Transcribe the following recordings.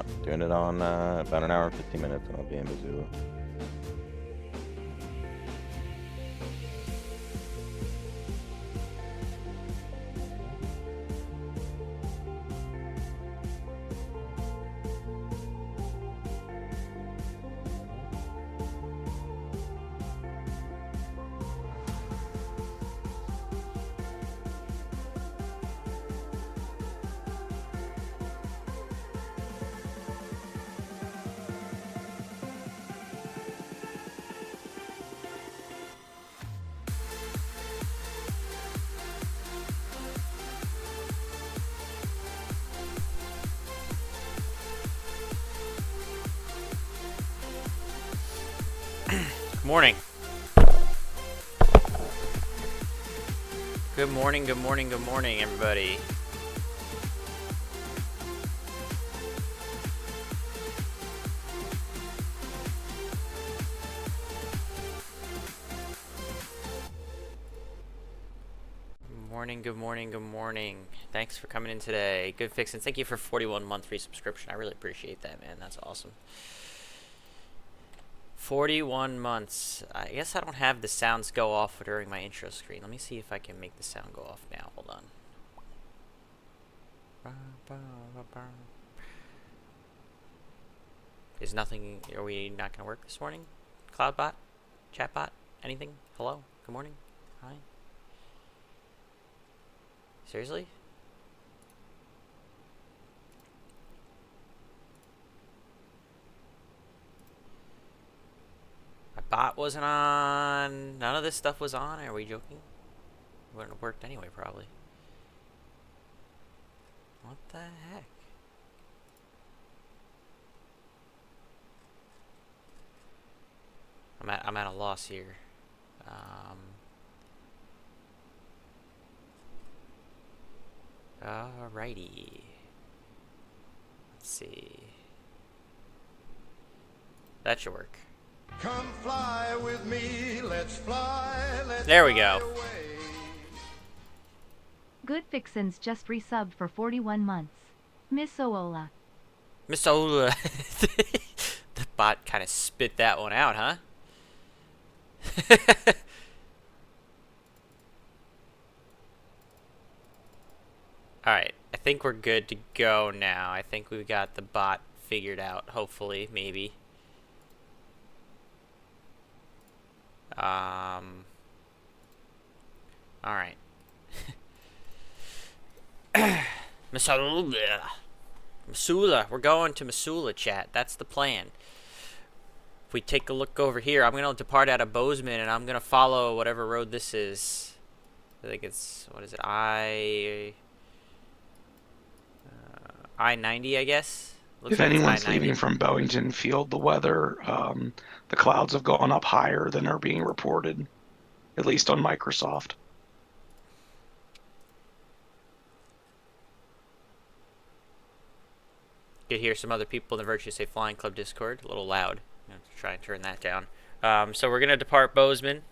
stop. Doing it on about an hour and 15 minutes, and I'll be in Missoula. Good morning. Good morning, good morning, good morning, everybody. Good morning, good morning, good morning. Thanks for coming in today. Good Fixins. Thank you for 41-month free subscription. I really appreciate that, man. That's awesome. 41 months. I guess I don't have the sounds go off during my intro screen. Let me see if I can make the sound go off now. Hold on. Is nothing... Are we not going to work this morning? Cloudbot? Chatbot? Anything? Hello? Good morning? Hi? Seriously? My bot wasn't on. None of this stuff was on. Are we joking? It wouldn't have worked anyway, probably. What the heck? I'm at a loss here. Alrighty. Let's see. That should work. Come fly with me, let's fly, let's There we fly go. away. Good Fixins just resubbed for 41 months. Missoula. Missoula. The bot kind of spit that one out, huh? Alright, I think we're good to go now. I think we've got the bot figured out, hopefully, maybe. Alright. Missoula. Missoula. We're going to Missoula, chat. That's the plan. If we take a look over here, I'm going to depart out of Bozeman, and I'm going to follow whatever road this is. I think it's, what is it, I-90, I guess? Looks If like it's anyone's I-90. leaving from Bowington Field, the weather, the clouds have gone up higher than are being reported, at least on Microsoft. Could hear some other people in the Virtue Say Flying Club Discord. A little loud. I'm going to try and turn that down. So we're going to depart Bozeman.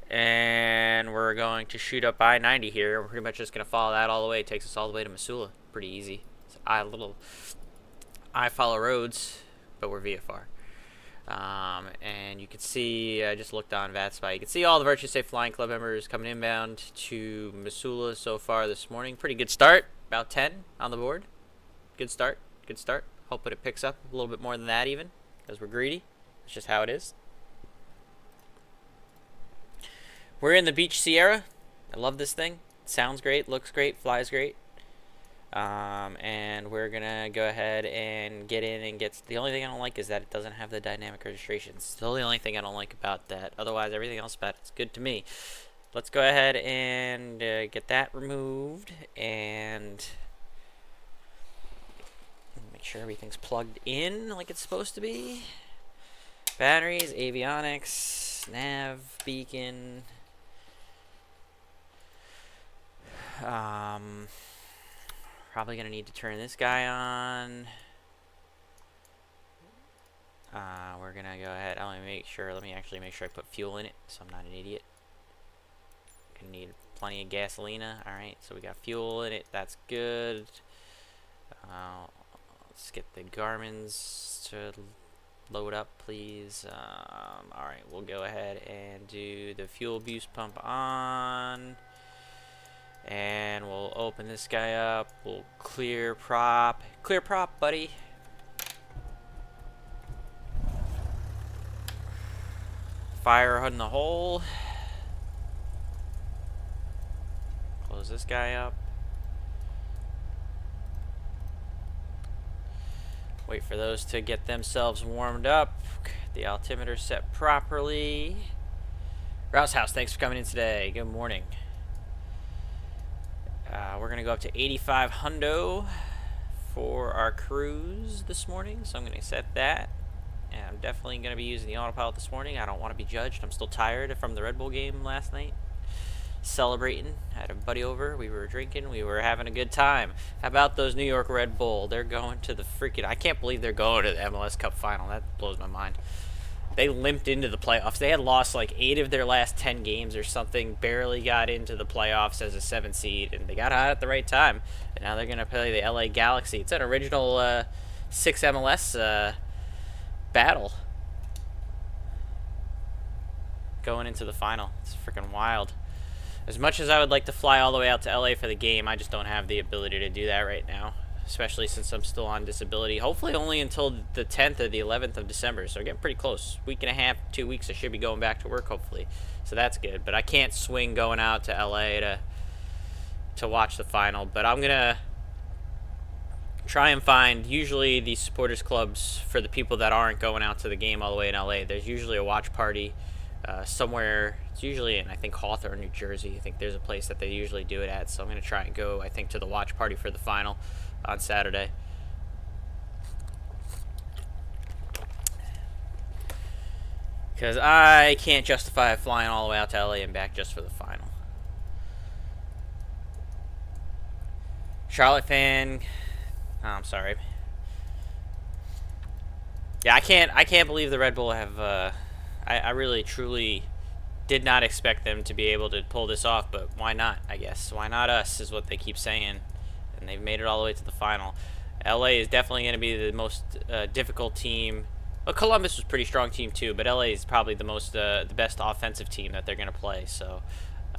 And we're going to shoot up I-90 here. We're pretty much just going to follow that all the way. It takes us all the way to Missoula. Pretty easy. It's I follow roads, but we're VFR. And you can see, I just looked on VATSIM. You can see all the Virtue Safe Flying Club members coming inbound to Missoula so far this morning. Pretty good start. About 10 on the board. Good start. Good start. Hoping it picks up a little bit more than that even, because we're greedy. It's just how it is. We're in the Beach Sierra. I love this thing. It sounds great, looks great, flies great. And we're gonna go ahead and get in and get. The only thing I don't like is that it doesn't have the dynamic registration. Still the only thing I don't like about that. Otherwise, everything else about it's good to me. Let's go ahead and get that removed and make sure everything's plugged in like it's supposed to be. Batteries, avionics, nav, beacon. Probably gonna need to turn this guy on. We're gonna go ahead. Let me actually make sure I put fuel in it, so I'm not an idiot. Gonna need plenty of gasolina. All right, so we got fuel in it. That's good. Let's get the Garmin's to load up, please. Alright, we'll go ahead and do the fuel boost pump on. And we'll open this guy up. We'll clear prop. Clear prop, buddy. Fire in the hole. Close this guy up. Wait for those to get themselves warmed up. The altimeter set properly. Rouse House, thanks for coming in today. Good morning. We're going to go up to 85 hundo for our cruise this morning. So I'm going to set that. And I'm definitely going to be using the autopilot this morning. I don't want to be judged. I'm still tired from the Red Bull game last night. Celebrating. I had a buddy over. We were drinking. We were having a good time. How about those New York Red Bull? They're going to the freaking... I can't believe they're going to the MLS Cup final. That blows my mind. They limped into the playoffs. They had lost like 8 of their last 10 games or something. Barely got into the playoffs as a 7 seed. And they got hot at the right time. And now they're going to play the LA Galaxy. It's an original 6 MLS battle. Going into the final. It's freaking wild. As much as I would like to fly all the way out to LA for the game, I just don't have the ability to do that right now. Especially since I'm still on disability. Hopefully only until the 10th or the 11th of December. So we're getting pretty close. Week and a half, 2 weeks, I should be going back to work hopefully. So that's good. But I can't swing going out to LA to watch the final. But I'm going to try and find, usually these supporters clubs, for the people that aren't going out to the game all the way in LA, there's usually a watch party somewhere. It's usually in, I think, Hawthorne, New Jersey. I think there's a place that they usually do it at. So I'm going to try and go, I think, to the watch party for the final on Saturday. Because I can't justify flying all the way out to LA and back just for the final. Charlotte fan. Oh, I'm sorry. Yeah, I can't believe the Red Bull have... I really, truly did not expect them to be able to pull this off, but why not, I guess. Why not us, is what they keep saying. And they've made it all the way to the final. LA is definitely going to be the most difficult team. Well, Columbus was a pretty strong team too, but LA is probably the best offensive team that they're going to play. So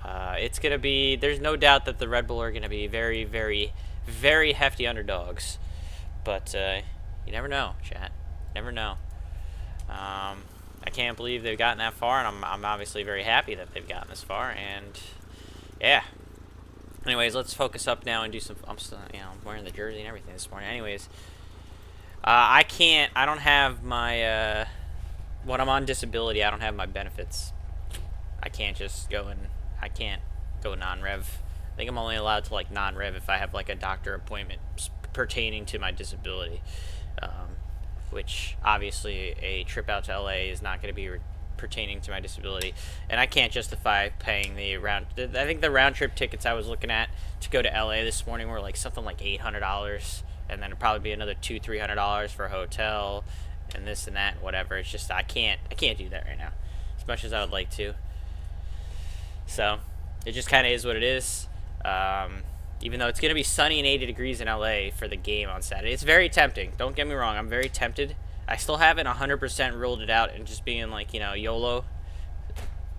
it's going to be, there's no doubt that the Red Bull are going to be very, very, very hefty underdogs. But you never know, chat. Never know. I can't believe they've gotten that far, and I'm obviously very happy that they've gotten this far. And yeah. Anyways, let's focus up now and do some. I'm still, I'm wearing the jersey and everything this morning. Anyways, I don't have my. When I'm on disability, I don't have my benefits. I can't just go and. I can't go non-rev. I think I'm only allowed to like non-rev if I have like a doctor appointment pertaining to my disability. Which obviously a trip out to LA is not going to be pertaining to my disability, and I can't justify paying the round. I think the round trip tickets I was looking at to go to LA this morning were like something like $800, and then it'd probably be another $200-300 for a hotel, and this and that, and whatever. It's just I can't do that right now, as much as I would like to. So it just kind of is what it is. Even though it's going to be sunny and 80 degrees in LA for the game on Saturday. It's very tempting. Don't get me wrong. I'm very tempted. I still haven't 100% ruled it out and just being like, YOLO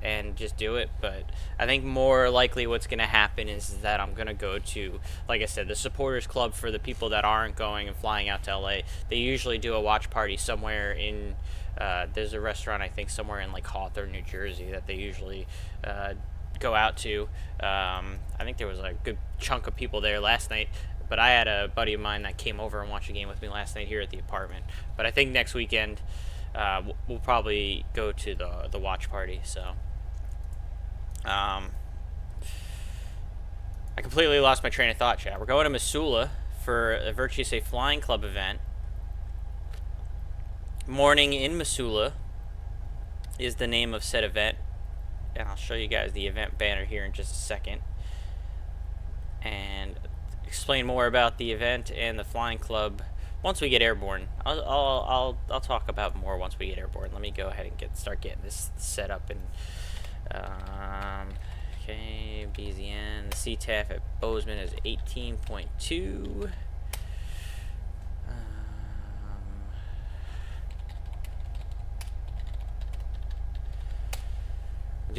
and just do it. But I think more likely what's going to happen is that I'm going to go to, like I said, the supporters club for the people that aren't going and flying out to LA. They usually do a watch party somewhere in, there's a restaurant, I think, somewhere in like Hawthorne, New Jersey that they usually go out to. I think there was a good chunk of people there last night, but I had a buddy of mine that came over and watched a game with me last night here at the apartment. But I think next weekend we'll probably go to the watch party. So I completely lost my train of thought, chat. We're going to Missoula for a Virtuous A Flying Club event. Morning in Missoula is the name of said event. And I'll show you guys the event banner here in just a second, and explain more about the event and the flying club once we get airborne. I'll talk about more once we get airborne. Let me go ahead and start getting this set up. And okay, BZN. The CTAF at Bozeman is 18.2.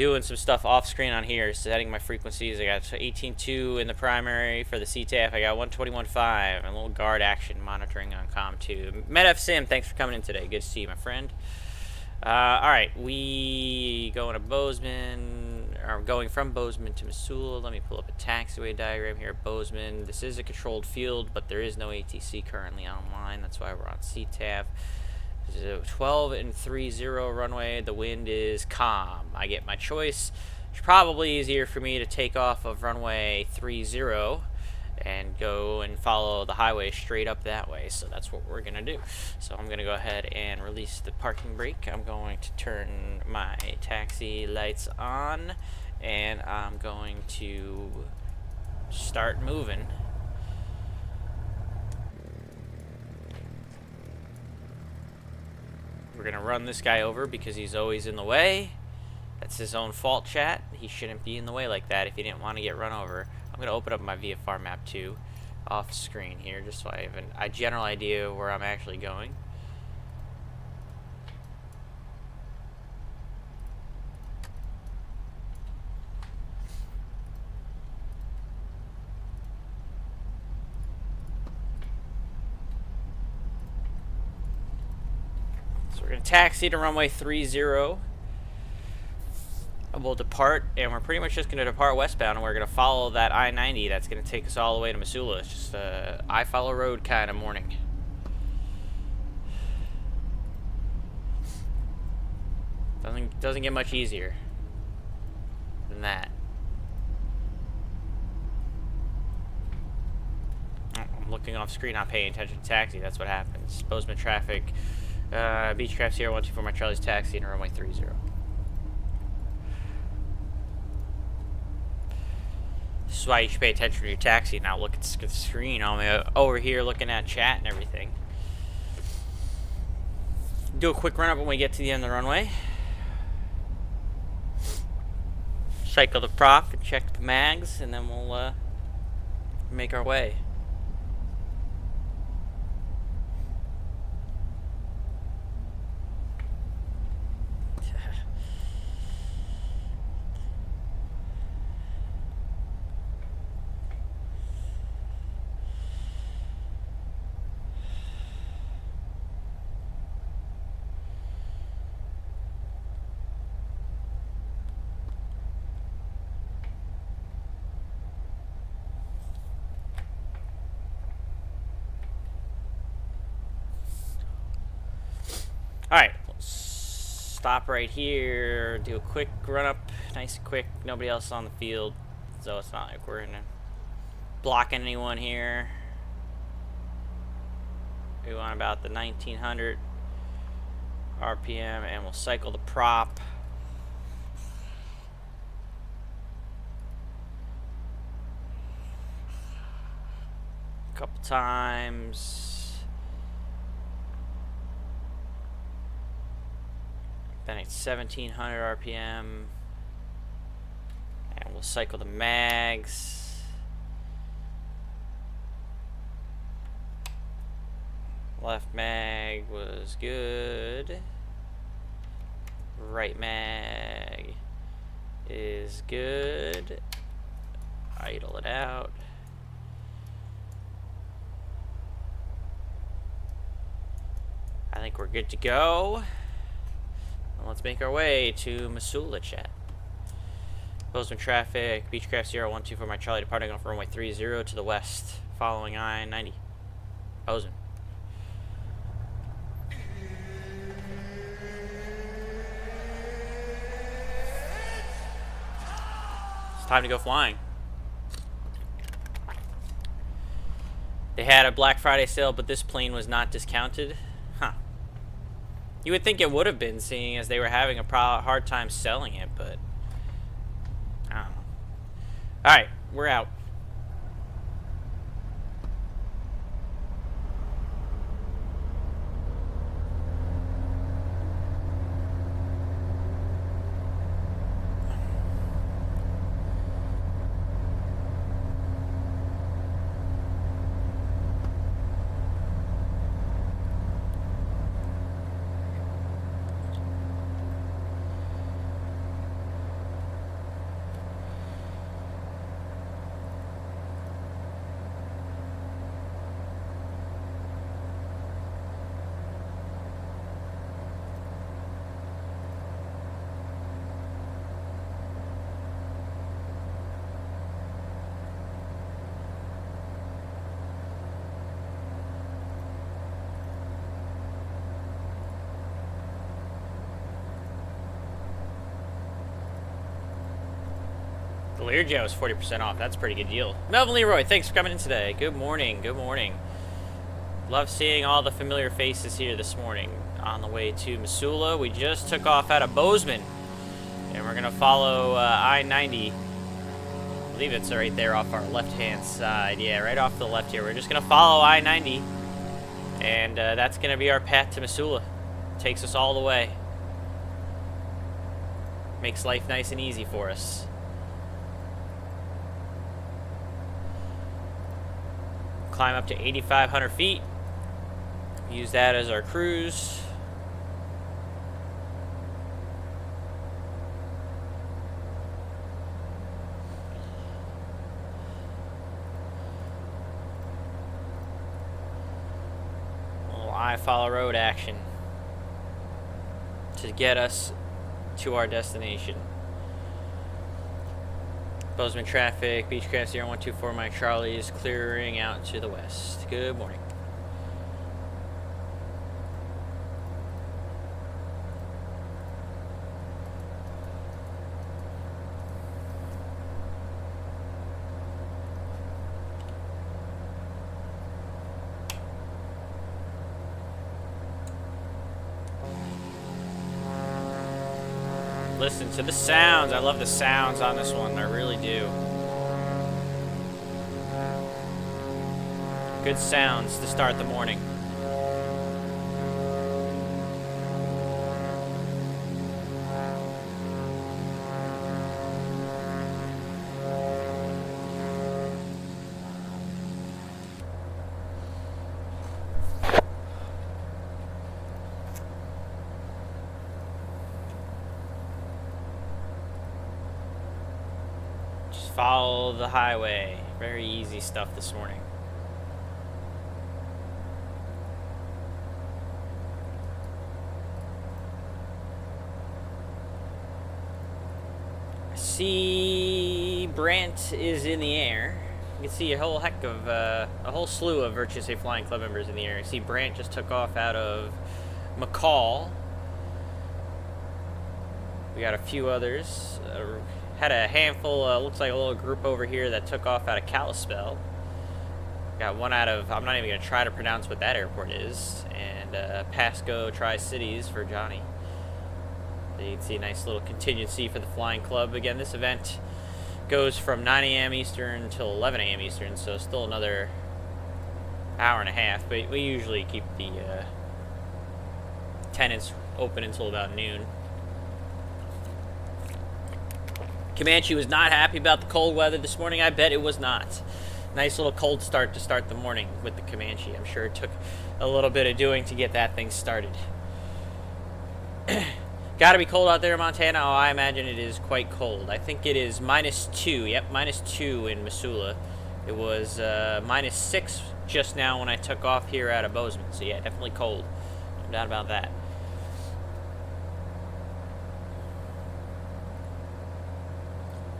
doing some stuff off screen on here, setting my frequencies. I got 18.2 in the primary for the CTAF. I got 121.5 and a little guard action monitoring on COM2. MSFS2020, thanks for coming in today. Good to see you, my friend. Alright, we going to Bozeman, or going from Bozeman to Missoula. Let me pull up a taxiway diagram here. Bozeman, this is a controlled field, but there is no ATC currently online. That's why we're on CTAF. 12 and 30 runway. The wind is calm. I get my choice. It's probably easier for me to take off of runway 30 and go and follow the highway straight up that way. So that's what we're gonna do. So I'm gonna go ahead and release the parking brake. I'm going to turn my taxi lights on, and I'm going to start moving. We're gonna run this guy over because he's always in the way. That's his own fault, chat. He shouldn't be in the way like that if he didn't want to get run over. I'm gonna open up my VFR map too, off screen here, just so I have a general idea where I'm actually going. So we're gonna taxi to runway 30. We'll depart, and we're pretty much just going to depart westbound, and we're going to follow that I-90 that's going to take us all the way to Missoula. It's just a I follow road kind of morning. Doesn't get much easier than that. I'm looking off screen, not paying attention to taxi. That's what happens. Bozeman traffic. Beechcraft Sierra 124 my Charlie's taxi and runway 30. This is why you should pay attention to your taxi, not look at the screen. I'm over here looking at chat and everything. Do a quick run up when we get to the end of the runway. Cycle the prop and check the mags, and then we'll make our way. Alright, stop right here, do a quick run up, nice and quick, nobody else on the field, so it's not like we're blocking anyone here. We want about the 1900 RPM, and we'll cycle the prop. A couple times. Then it's 1700 RPM, and we'll cycle the mags. Left mag was good. Right mag is good. Idle it out. I think we're good to go. Let's make our way to Missoula, chat. Bozeman traffic, Beechcraft Sierra 124 my Charlie, departing off runway 30 to the west, following I-90. Bozeman. It's time to go flying. They had a Black Friday sale, but this plane was not discounted. Huh. You would think it would have been, seeing as they were having a hard time selling it, but I don't know. Alright, we're out. The Learjet was 40% off. That's a pretty good deal. Melvin Leroy, thanks for coming in today. Good morning. Good morning. Love seeing all the familiar faces here this morning. On the way to Missoula. We just took off out of Bozeman. And we're going to follow I-90. I believe it's right there off our left-hand side. Yeah, right off the left here. We're just going to follow I-90. And that's going to be our path to Missoula. Takes us all the way. Makes life nice and easy for us. Climb up to 8,500 feet. Use that as our cruise. A little I-follow road action to get us to our destination. Bozeman traffic, Beechcraft 0124 Mike Charlie is clearing out to the west. Good morning. Listen to the sounds. I love the sounds on this one. I really do. Good sounds to start the morning. Follow the highway. Very easy stuff this morning. I see Brant is in the air. You can see a whole heck of a whole slew of Virtue Safe Flying Club members in the air. I see Brant just took off out of McCall. We got a few others. Had a handful, looks like a little group over here that took off out of Kalispell. Got one out of, I'm not even going to try to pronounce what that airport is. And Pasco Tri-Cities for Johnny. So you can see a nice little contingency for the Flying Club. Again, this event goes from 9 a.m. Eastern until 11 a.m. Eastern, so still another hour and a half. But we usually keep the tenants open until about noon. Comanche was not happy about the cold weather this morning. I bet it was not. Nice little cold start to start the morning with the Comanche. I'm sure it took a little bit of doing to get that thing started. Gotta be cold out there in Montana. Oh, I imagine it is quite cold. I think it is -2. Yep, -2 in Missoula. It was -6 just now when I took off here out of Bozeman. So yeah, definitely cold. No doubt about that.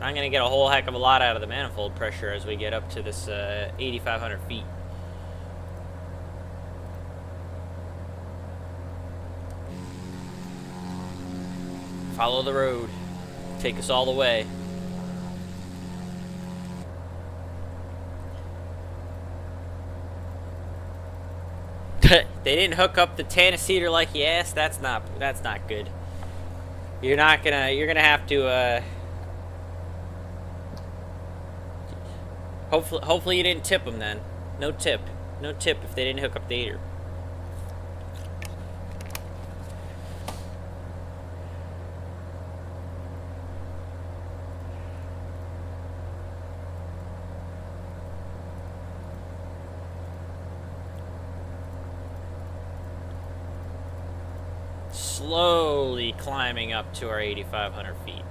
I'm going to get a whole heck of a lot out of the manifold pressure as we get up to this 8,500 feet. Follow the road. Take us all the way. They didn't hook up the Tanaceter like you asked. That's not good. You're gonna have to Hopefully you didn't tip them then. No tip. No tip if they didn't hook up the heater. Slowly climbing up to our 8,500 feet.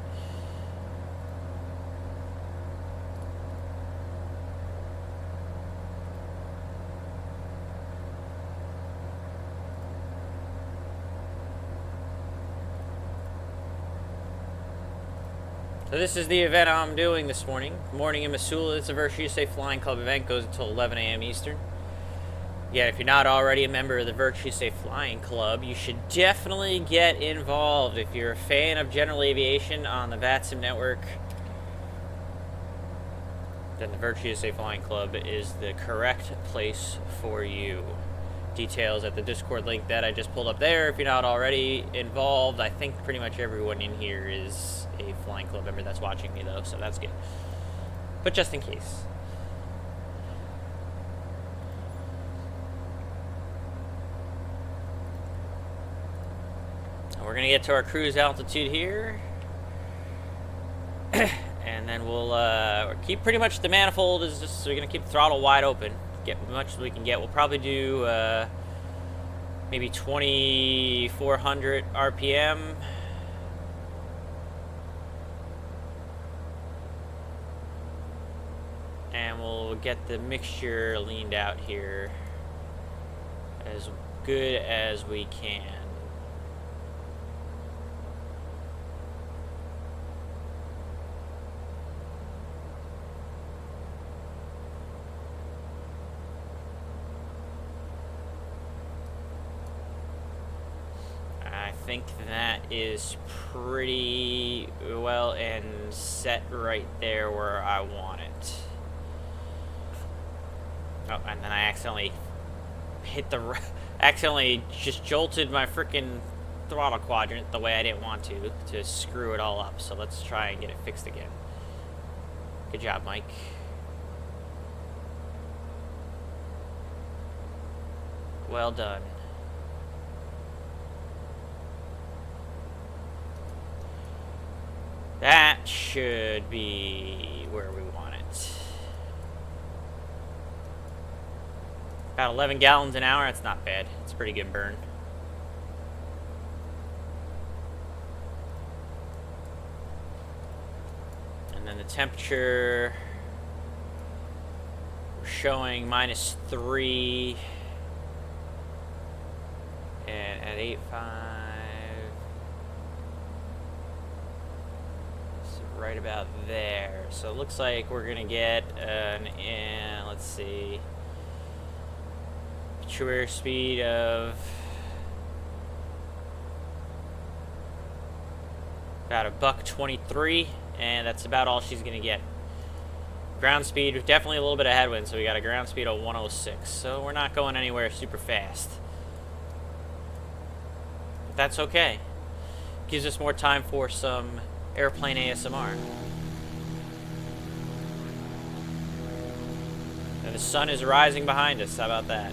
So this is the event I'm doing this morning. Morning in Missoula. It's a Virtue Safe Flying Club event. Goes until 11 a.m. Eastern. Yeah, if you're not already a member of the Virtue Safe Flying Club, you should definitely get involved. If you're a fan of general aviation on the VATSIM network, then the Virtue USA Flying Club is the correct place for you. Details at the Discord link that I just pulled up there. If you're not already involved, I think pretty much everyone in here is a Flying Club member that's watching me, though, so that's good. But just in case. We're going to get to our cruise altitude here. And then we'll keep pretty much the manifold is just, so we're going to keep the throttle wide open. Get as much as we can get. We'll probably do maybe 2,400 RPM. And we'll get the mixture leaned out here as good as we can. I think that is pretty well and set right there where I want it. Oh, and then I accidentally hit the... accidentally just jolted my freaking throttle quadrant the way I didn't want to screw it all up. So let's try and get it fixed again. Good job, Mike. Well done. That should be where we want it. About 11 gallons an hour, that's not bad. It's a pretty good burn. And then the temperature, we're showing -3 and at 8.5. Right about there. So it looks like we're gonna get let's see, true speed of about $1.23, and that's about all she's gonna get. Ground speed, definitely a little bit of headwind, so we got a ground speed of 106. So we're not going anywhere super fast. But that's okay. Gives us more time for some airplane ASMR. And the sun is rising behind us. How about that?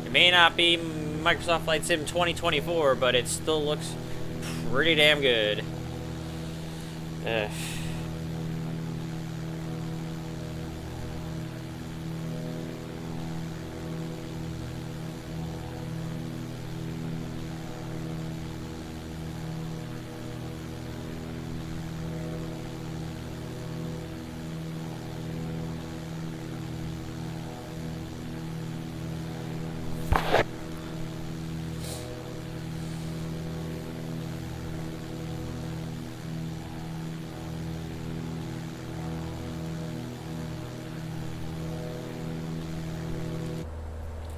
It may not be Microsoft Flight Sim 2024, but it still looks pretty damn good. Ugh.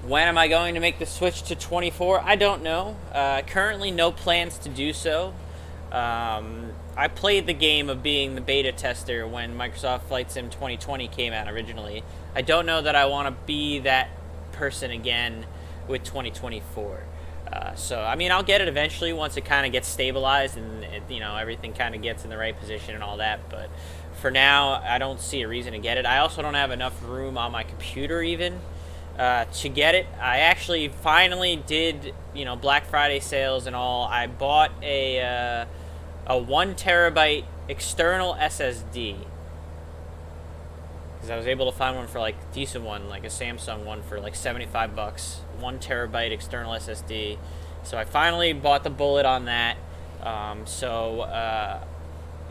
When am I going to make the switch to 24? I don't know. Currently, no plans to do so. I played the game of being the beta tester when Microsoft Flight Sim 2020 came out originally. I don't know that I want to be that person again with 2024. So, I mean, I'll get it eventually once it kind of gets stabilized and, you know, everything kind of gets in the right position and all that. But for now, I don't see a reason to get it. I also don't have enough room on my computer even to get it. I actually finally did, you know, Black Friday sales and all. I bought a 1 terabyte external SSD because I was able to find one for like a decent one, like a Samsung one for like 75 bucks. 1 terabyte external SSD. So I finally bought the bullet on that.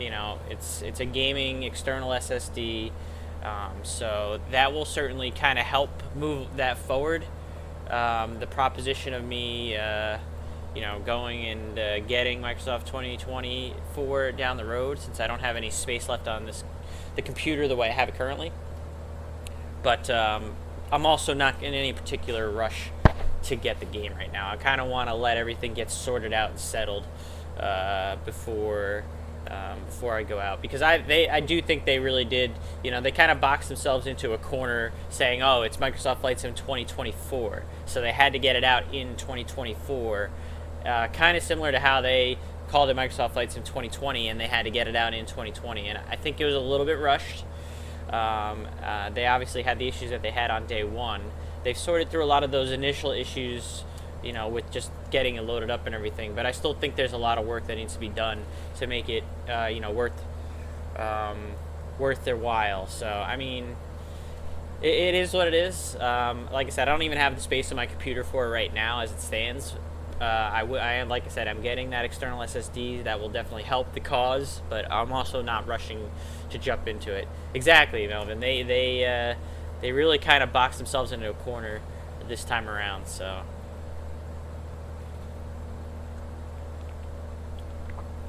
You know, it's a gaming external SSD. So that will certainly kind of help move that forward. The proposition of me, you know, going and getting Microsoft 2024 down the road, since I don't have any space left on the computer the way I have it currently. But I'm also not in any particular rush to get the game right now. I kind of want to let everything get sorted out and settled before before I go out, because I do think they really did, you know, they kind of boxed themselves into a corner saying, oh, it's Microsoft Flight Sim 2024, so they had to get it out in 2024, kind of similar to how they called it Microsoft Flight Sim 2020 and they had to get it out in 2020, and I think it was a little bit rushed. They obviously had the issues that they had on day one. They've sorted through a lot of those initial issues, you know, with just getting it loaded up and everything, but I still think there's a lot of work that needs to be done to make it, you know, worth their while. So, I mean, it is what it is. Like I said, I don't even have the space on my computer for it right now as it stands. Like I said, I'm getting that external SSD that will definitely help the cause, but I'm also not rushing to jump into it. Exactly, Melvin. They really kind of boxed themselves into a corner this time around, so.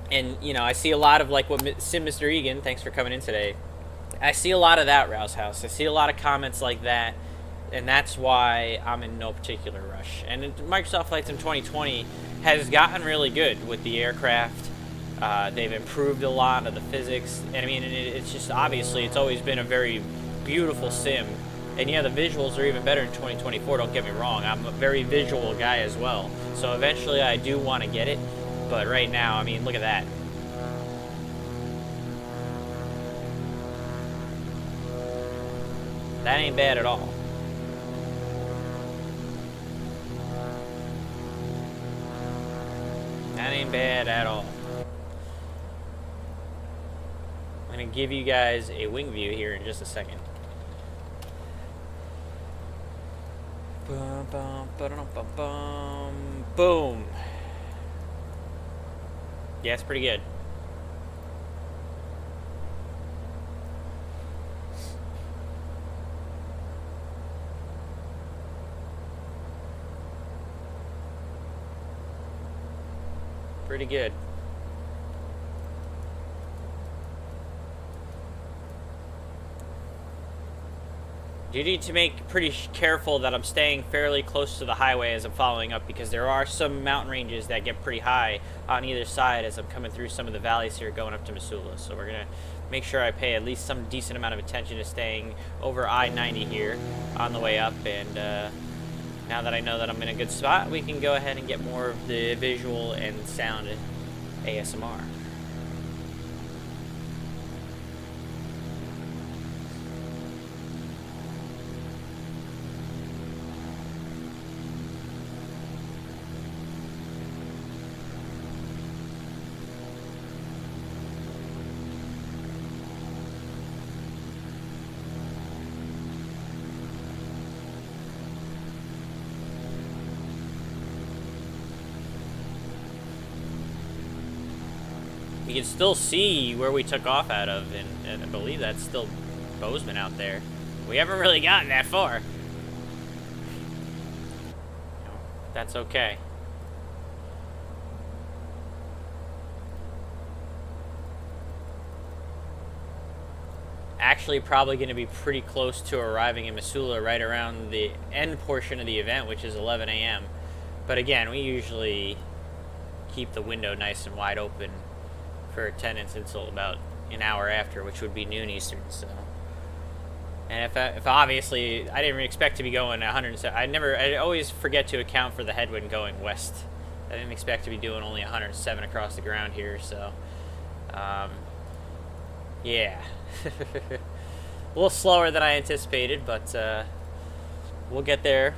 And, you know, I see a lot of, like, what Sim Mr. Egan, thanks for coming in today. I see a lot of that, Rouse House. I see a lot of comments like that, and that's why I'm in no particular rush. And Microsoft Flight Sim 2020 has gotten really good with the aircraft. They've improved a lot of the physics. And, I mean, it's just, obviously, it's always been a very beautiful sim. And, yeah, the visuals are even better in 2024, don't get me wrong. I'm a very visual guy as well. So, eventually, I do want to get it. But right now, I mean, look at that. That ain't bad at all. That ain't bad at all. I'm going to give you guys a wing view here in just a second. Boom. Yeah, it's pretty good. Pretty good. You need to make pretty careful that I'm staying fairly close to the highway as I'm following up, because there are some mountain ranges that get pretty high on either side as I'm coming through some of the valleys here going up to Missoula. So we're going to make sure I pay at least some decent amount of attention to staying over I-90 here on the way up. And now that I know that I'm in a good spot, we can go ahead and get more of the visual and sound ASMR. You can still see where we took off out of, and I believe that's still Bozeman out there. We haven't really gotten that far. That's okay. Actually, probably going to be pretty close to arriving in Missoula right around the end portion of the event, which is 11 a.m. But again, we usually keep the window nice and wide open for attendance until about an hour after, which would be noon Eastern. So, and if obviously I didn't expect to be going 107, I always forget to account for the headwind going west. I didn't expect to be doing only 107 across the ground here. So, yeah, a little slower than I anticipated, but we'll get there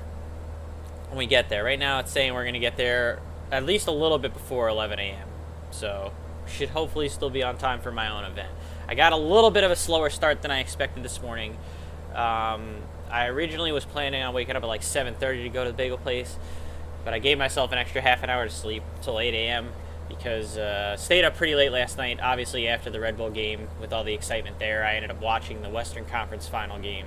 when we get there. Right now, it's saying we're gonna get there at least a little bit before 11 a.m. So. Should hopefully still be on time for my own event. I got a little bit of a slower start than I expected this morning. I originally was planning on waking up at like 7:30 to go to the bagel place, but I gave myself an extra half an hour to sleep till 8 a.m. because stayed up pretty late last night. Obviously, after the Red Bull game, with all the excitement there, I ended up watching the Western Conference final game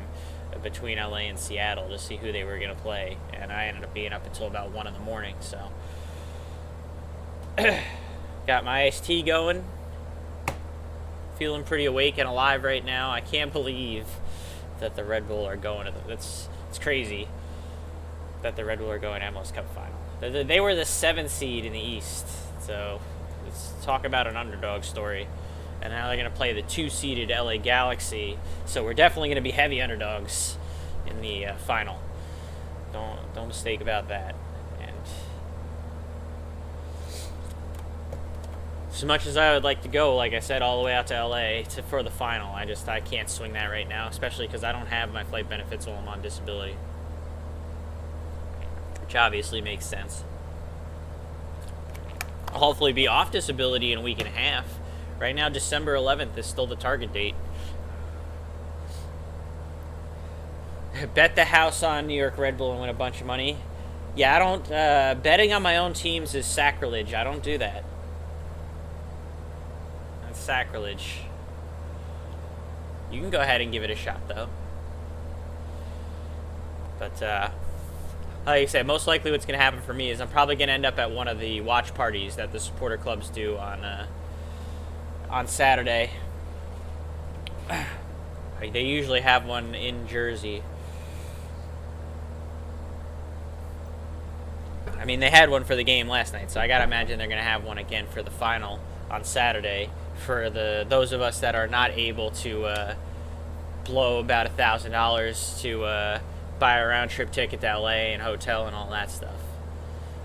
between LA and Seattle to see who they were going to play, and I ended up being up until about 1 in the morning. So. Got my iced tea going. Feeling pretty awake and alive right now. I can't believe that the Red Bull are going to it's crazy that the Red Bull are going to MLS Cup final. They were the 7th seed in the East. So let's talk about an underdog story. And now they're going to play the 2-seeded LA Galaxy. So we're definitely going to be heavy underdogs in the final. Don't mistake about that. And as much as I would like to go, like I said, all the way out to LA for the final, I can't swing that right now, especially because I don't have my flight benefits while I'm on disability. Which obviously makes sense. I'll hopefully be off disability in a week and a half. Right now, December 11th is still the target date. Bet the house on New York Red Bull and win a bunch of money. Yeah, I don't... betting on my own teams is sacrilege. I don't do that. That's sacrilege. You can go ahead and give it a shot, though. But, like I said, most likely what's going to happen for me is I'm probably going to end up at one of the watch parties that the supporter clubs do on Saturday. They usually have one in Jersey. I mean, they had one for the game last night, so I gotta imagine they're gonna have one again for the final on Saturday for those of us that are not able to blow about $1,000 to buy a round-trip ticket to LA and hotel and all that stuff.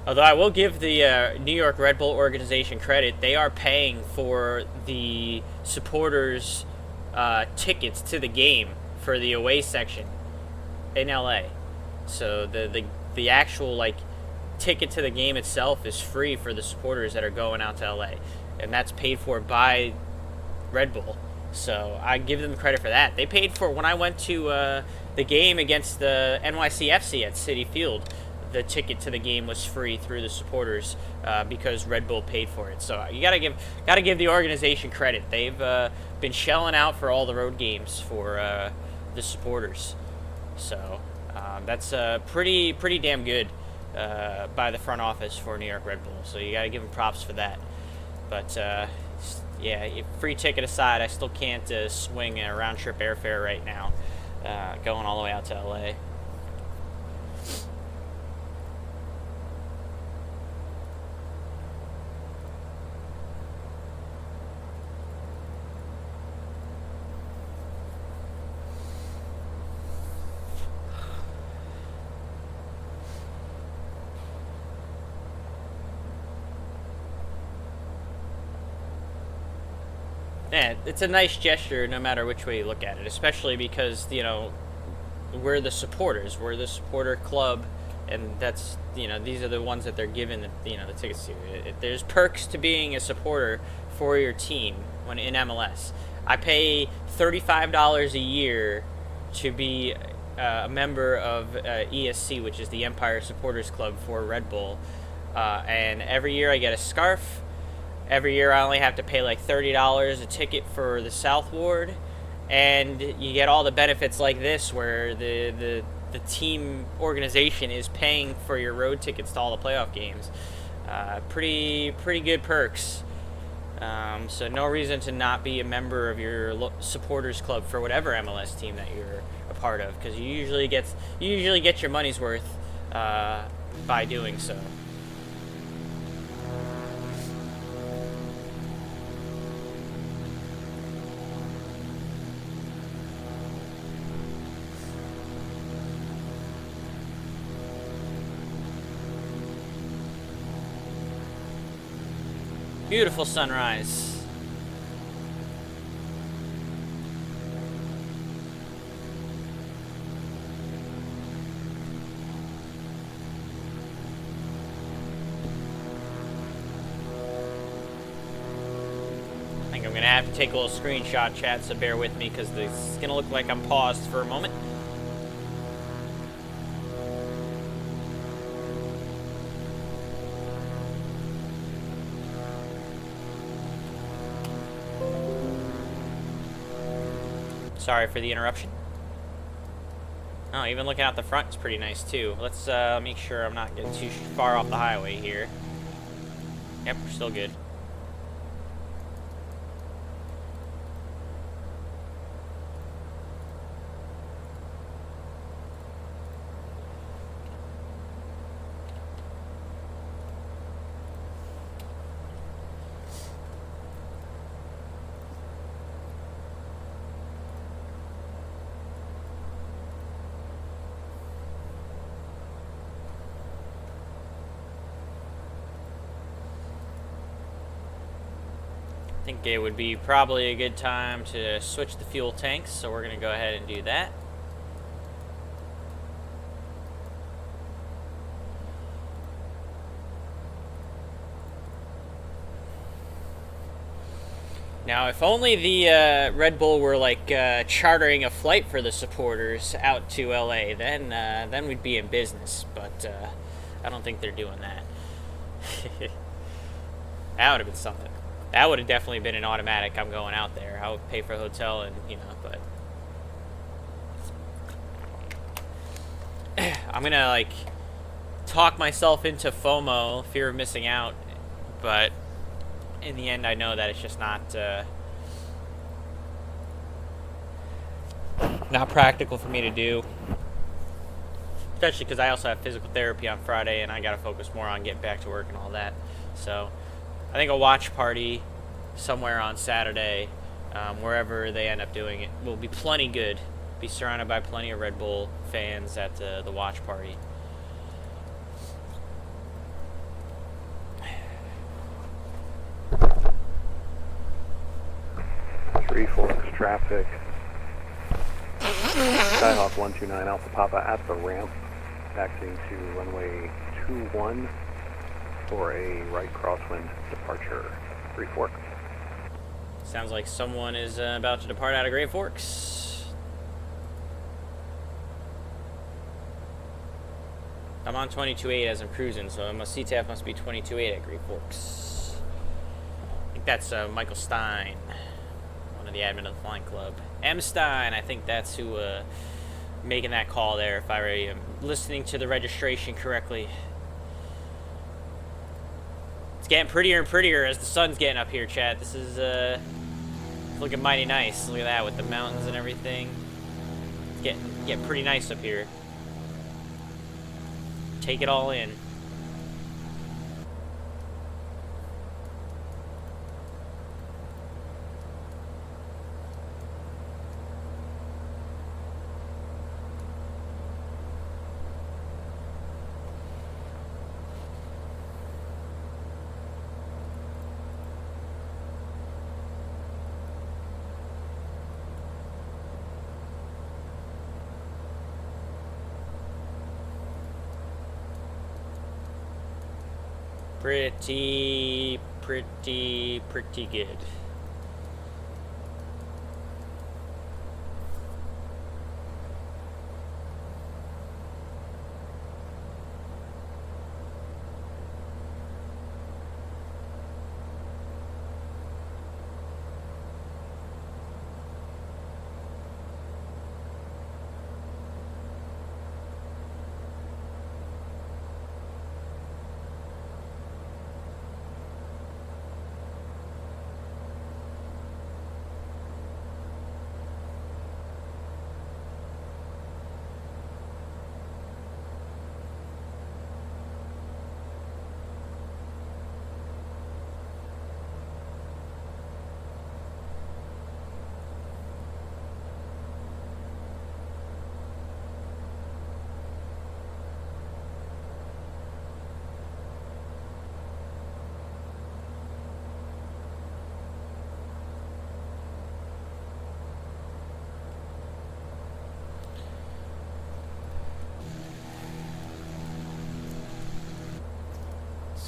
Although I will give the New York Red Bull organization credit, they are paying for the supporters' tickets to the game for the away section in LA. So the actual ticket to the game itself is free for the supporters that are going out to LA, and that's paid for by Red Bull. So I give them credit for that. They paid for when I went to the game against the NYCFC at Citi Field. The ticket to the game was free through the supporters because Red Bull paid for it. So you gotta give the organization credit. They've been shelling out for all the road games for the supporters. So that's pretty damn good by the front office for New York Red Bull. So you gotta give them props for that. But yeah, free ticket aside, I still can't swing a round trip airfare right now, going all the way out to LA. Yeah, it's a nice gesture no matter which way you look at it, especially because, we're the supporters. We're the supporter club, and that's, these are the ones that they're giving, the tickets to. There's perks to being a supporter for your team when in MLS. I pay $35 a year to be a member of ESC, which is the Empire Supporters Club for Red Bull, and every year I get a scarf. Every year I only have to pay like $30 a ticket for the South Ward, and you get all the benefits like this where the team organization is paying for your road tickets to all the playoff games. Pretty good perks. So no reason to not be a member of your supporters club for whatever MLS team that you're a part of, because you usually get your money's worth by doing so. Beautiful sunrise. I think I'm gonna have to take a little screenshot, chat, so bear with me because it's gonna look like I'm paused for a moment. Sorry for the interruption. Oh, even looking out the front is pretty nice too. Let's make sure I'm not getting too far off the highway here. Yep, we're still good. think it would be probably a good time to switch the fuel tanks, so we're going to go ahead and do that. Now, if only the Red Bull were like chartering a flight for the supporters out to LA, then we'd be in business. But I don't think they're doing that. That would have been something. That would have definitely been an automatic. I'm going out there. I would pay for a hotel, and but I'm gonna like talk myself into FOMO, fear of missing out, but in the end, I know that it's just not practical for me to do, especially because I also have physical therapy on Friday, and I gotta focus more on getting back to work and all that. So I think a watch party somewhere on Saturday, wherever they end up doing it, will be plenty good. Be surrounded by plenty of Red Bull fans at the watch party. Three Forks traffic. Skyhawk 129 Alpha Papa at the ramp, taxiing to runway 21 for a right crosswind departure. Three Forks. Sounds like someone is about to depart out of Great Forks. I'm on 22.8 as I'm cruising, so my CTAF must be 22.8 at Great Forks. I think that's Michael Stein, one of the admin of the flying club. M. Stein, I think that's who making that call there, if I am listening to the registration correctly. It's getting prettier and prettier as the sun's getting up here, Chad. This is looking mighty nice. Look at that with the mountains and everything. It's getting pretty nice up here. Take it all in. Pretty good.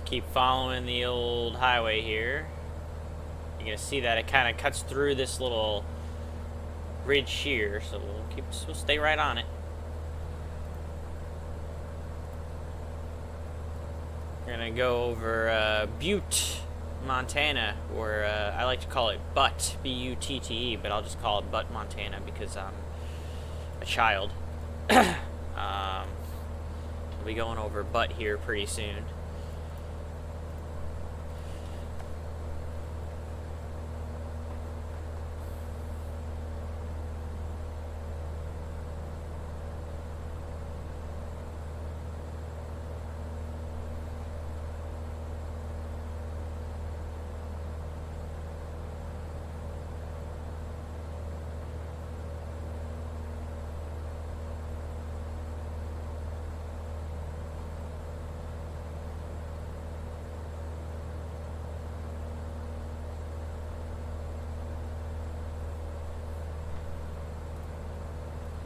Keep following the old highway here. You're gonna see that it kind of cuts through this little ridge here, so we'll stay right on it. We're gonna go over Butte, Montana, or I like to call it Butte, B-U-T-T-E, but I'll just call it Butte, Montana, because I'm a child. We'll be going over Butte here pretty soon.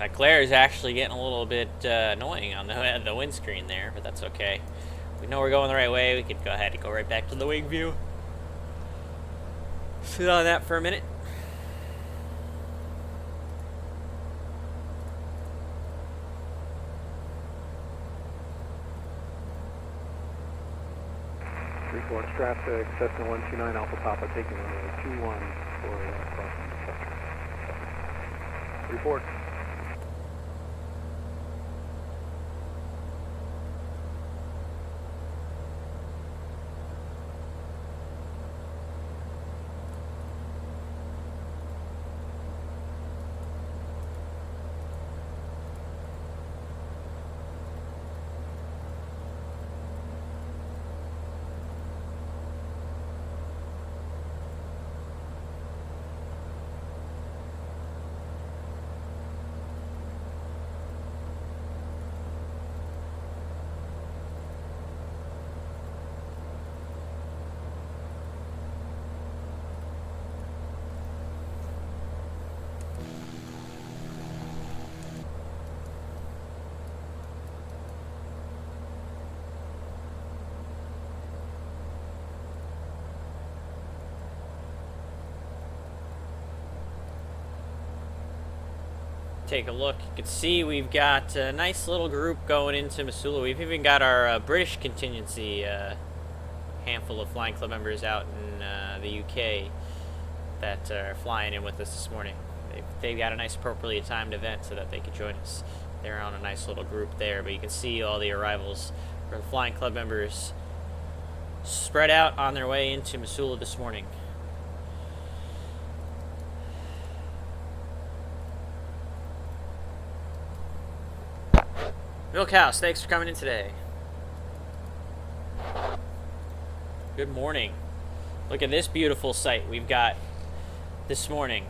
That glare is actually getting a little bit annoying on the windscreen there, but that's okay. We know we're going the right way. We could go ahead and go right back to the wing view. Sit on that for a minute. Report traffic, Cessna 129 Alpha Papa taking runway 21 for crossing departure. Report. Take a look. You can see we've got a nice little group going into Missoula. We've even got our British contingency, handful of flying club members out in the UK that are flying in with us this morning. They've got a nice appropriately timed event so that they could join us. They're on a nice little group there, but you can see all the arrivals for the flying club members spread out on their way into Missoula this morning. Milk House, thanks for coming in today. Good morning. Look at this beautiful sight we've got this morning.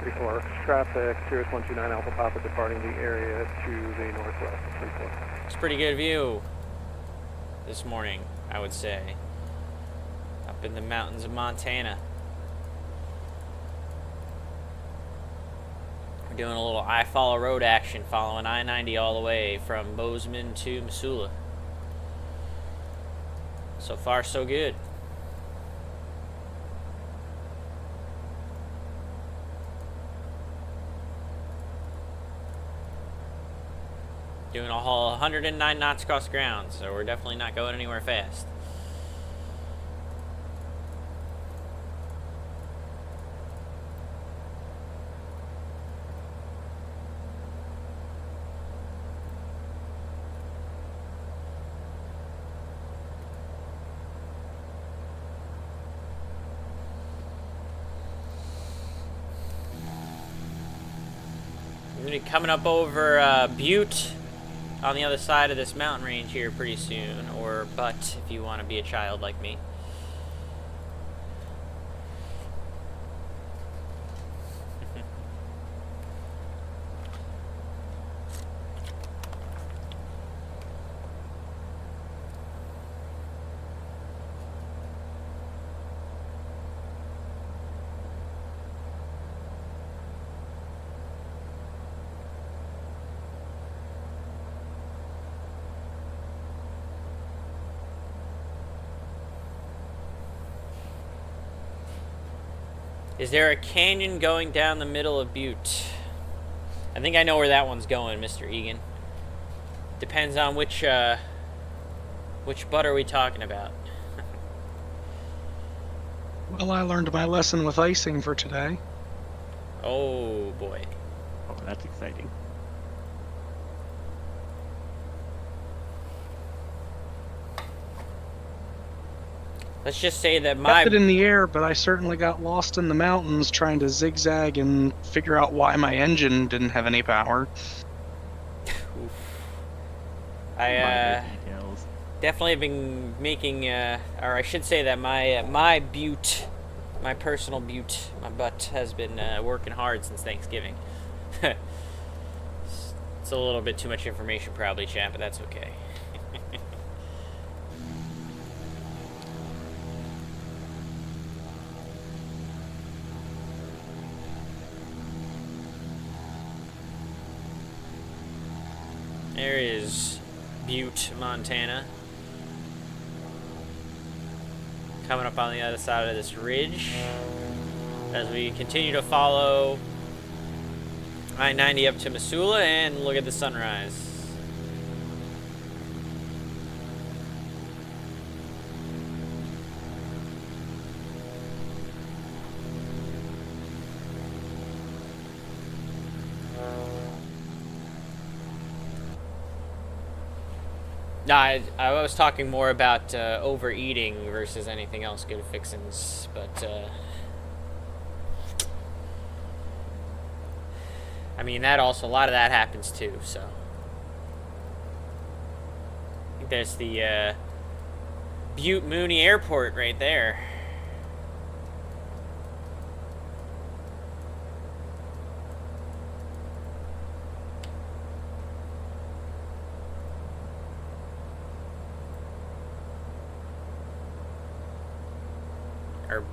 Report traffic, Cirrus 129 Alpha Papa departing the area to the northwest. Report. It's a pretty good view this morning, I would say. Up in the mountains of Montana. We're doing a little I follow road action, following I-90 all the way from Bozeman to Missoula. So far, so good. Doing a whole 109 knots across ground, so we're definitely not going anywhere fast. We're going to be coming up over Butte on the other side of this mountain range here pretty soon, or Butte if you want to be a child like me. Is there a canyon going down the middle of Butte? I think I know where that one's going, Mr. Egan. Depends on which butt are we talking about. Well, I learned my lesson with icing for today. Oh boy. Oh, that's exciting. Let's just say that Kept it in the air, but I certainly got lost in the mountains trying to zigzag and figure out why my engine didn't have any power. I definitely have been making, or I should say that my butte, my personal butte, my butt has been working hard since Thanksgiving. It's a little bit too much information probably, chat, but that's okay. There is Butte, Montana. Coming up on the other side of this ridge as we continue to follow I-90 up to Missoula and look at the sunrise. No, I was talking more about overeating versus anything else, good fixins, but I mean, that also, a lot of that happens too, so. I think there's the Butte Mooney Airport right there. Or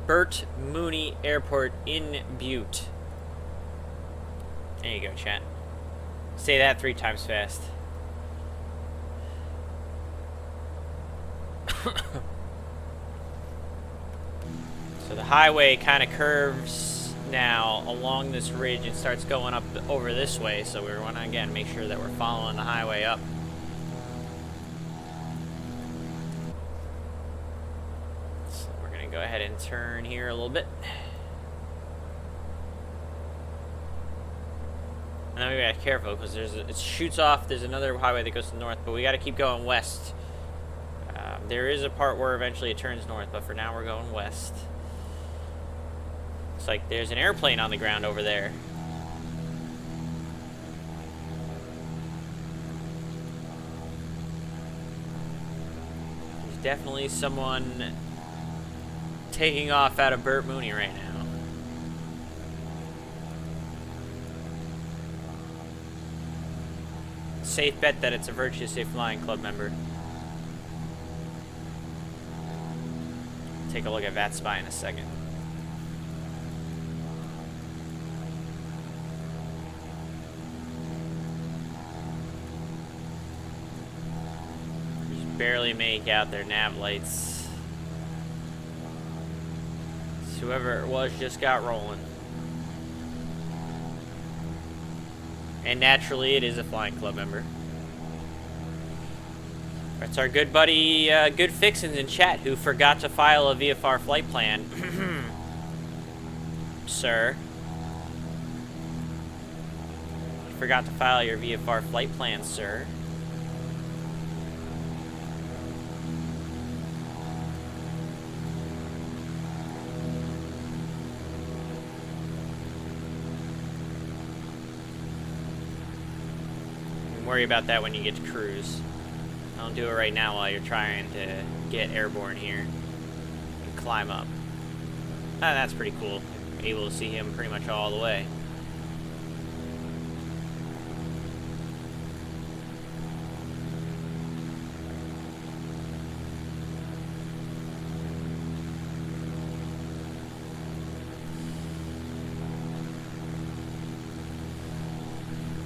Burt Mooney Airport in Butte. There you go, chat. Say that 3 times fast. So the highway kind of curves now along this ridge and starts going up over this way, so we want to again make sure that we're following the highway up. Go ahead and turn here a little bit. And then we gotta be careful because it shoots off. There's another highway that goes to the north, but we gotta keep going west. There is a part where eventually it turns north, but for now we're going west. Looks like there's an airplane on the ground over there. There's definitely someone taking off out of Burt Mooney right now. Safe bet that it's a Virtuous Safe Flying Club member. Take a look at VATSIM in a second. Just barely make out their nav lights. Whoever it was just got rolling. And naturally, it is a Flying Club member. That's our good buddy, Good Fixins in chat, who forgot to file a VFR flight plan. Sir. You forgot to file your VFR flight plan, sir. Worry about that when you get to cruise. Don't do it right now while you're trying to get airborne here and climb up. Ah, that's pretty cool. You're able to see him pretty much all the way.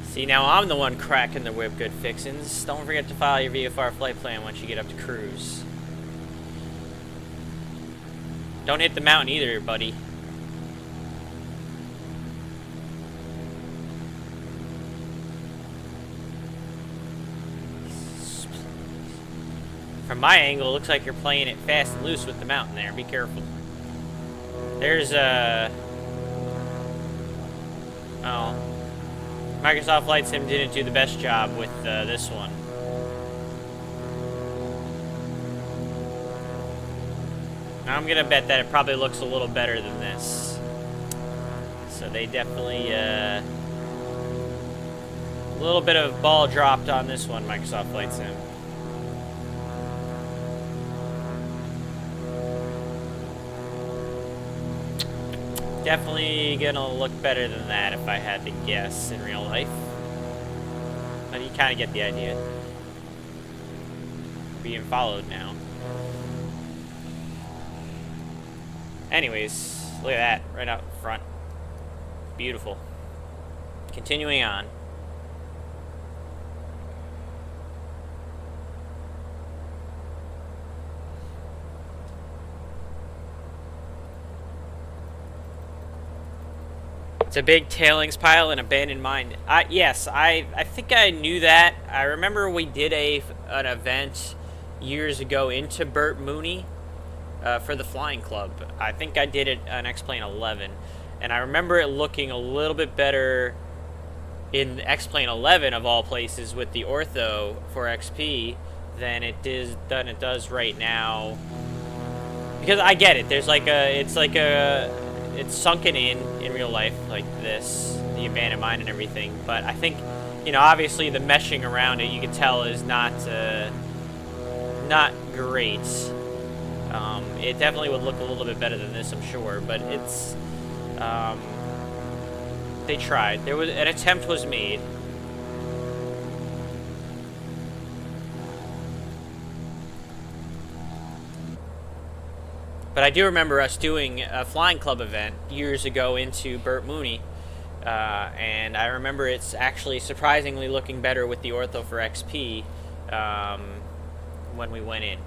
See, now I'm the one cracking the whip, Good Fixins. Don't forget to file your VFR flight plan once you get up to cruise. Don't hit the mountain either, buddy. From my angle, it looks like you're playing it fast and loose with the mountain there. Be careful. There's a... Oh. Microsoft Flight Sim didn't do the best job with this one. I'm gonna bet that it probably looks a little better than this. So they definitely, a little bit of ball dropped on this one, Microsoft Flight Sim. Definitely gonna look better than that if I had to guess in real life. But you kind of get the idea. Being followed now. Anyways, look at that, right out front. Beautiful. Continuing on. It's a big tailings pile and abandoned mine. Yes, I think I knew that. I remember we did an event years ago into Burt Mooney for the flying club. I think I did it on X-Plane 11, and I remember it looking a little bit better in X-Plane 11 of all places with the ortho for XP than it does right now. Because I get it. There's like it's sunken in real life like this, the abandoned mine and everything. But I think, you know, obviously the meshing around it, you can tell, is not great. It definitely would look a little bit better than this, I'm sure. But it's they tried. There was an attempt was made. But I do remember us doing a flying club event years ago into Burt Mooney, and I remember it's actually surprisingly looking better with the ortho for XP when we went in.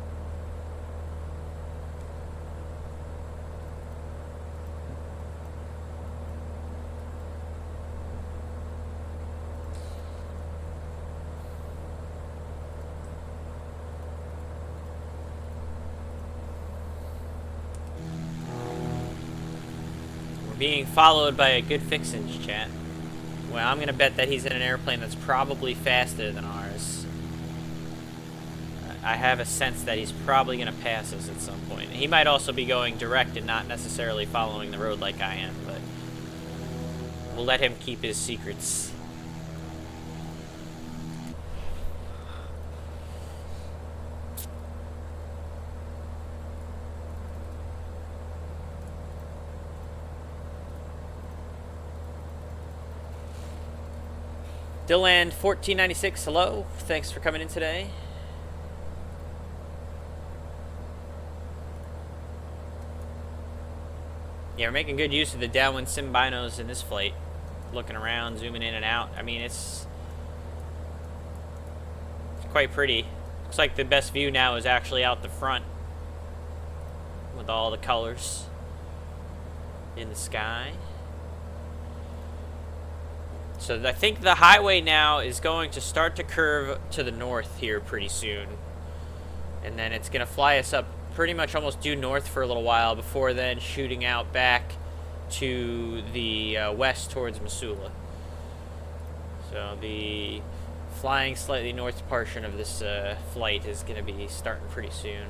Being followed by a good fixinch, chat. Well, I'm gonna bet that he's in an airplane that's probably faster than ours. I have a sense that he's probably gonna pass us at some point. He might also be going direct and not necessarily following the road like I am, but we'll let him keep his secrets. Dylan1496, hello. Thanks for coming in today. Yeah, we're making good use of the downwind sim binos in this flight. Looking around, zooming in and out. I mean, it's quite pretty. Looks like the best view now is actually out the front with all the colors in the sky. So I think the highway now is going to start to curve to the north here pretty soon. And then it's going to fly us up pretty much almost due north for a little while before then shooting out back to the west towards Missoula. So the flying slightly north portion of this flight is going to be starting pretty soon.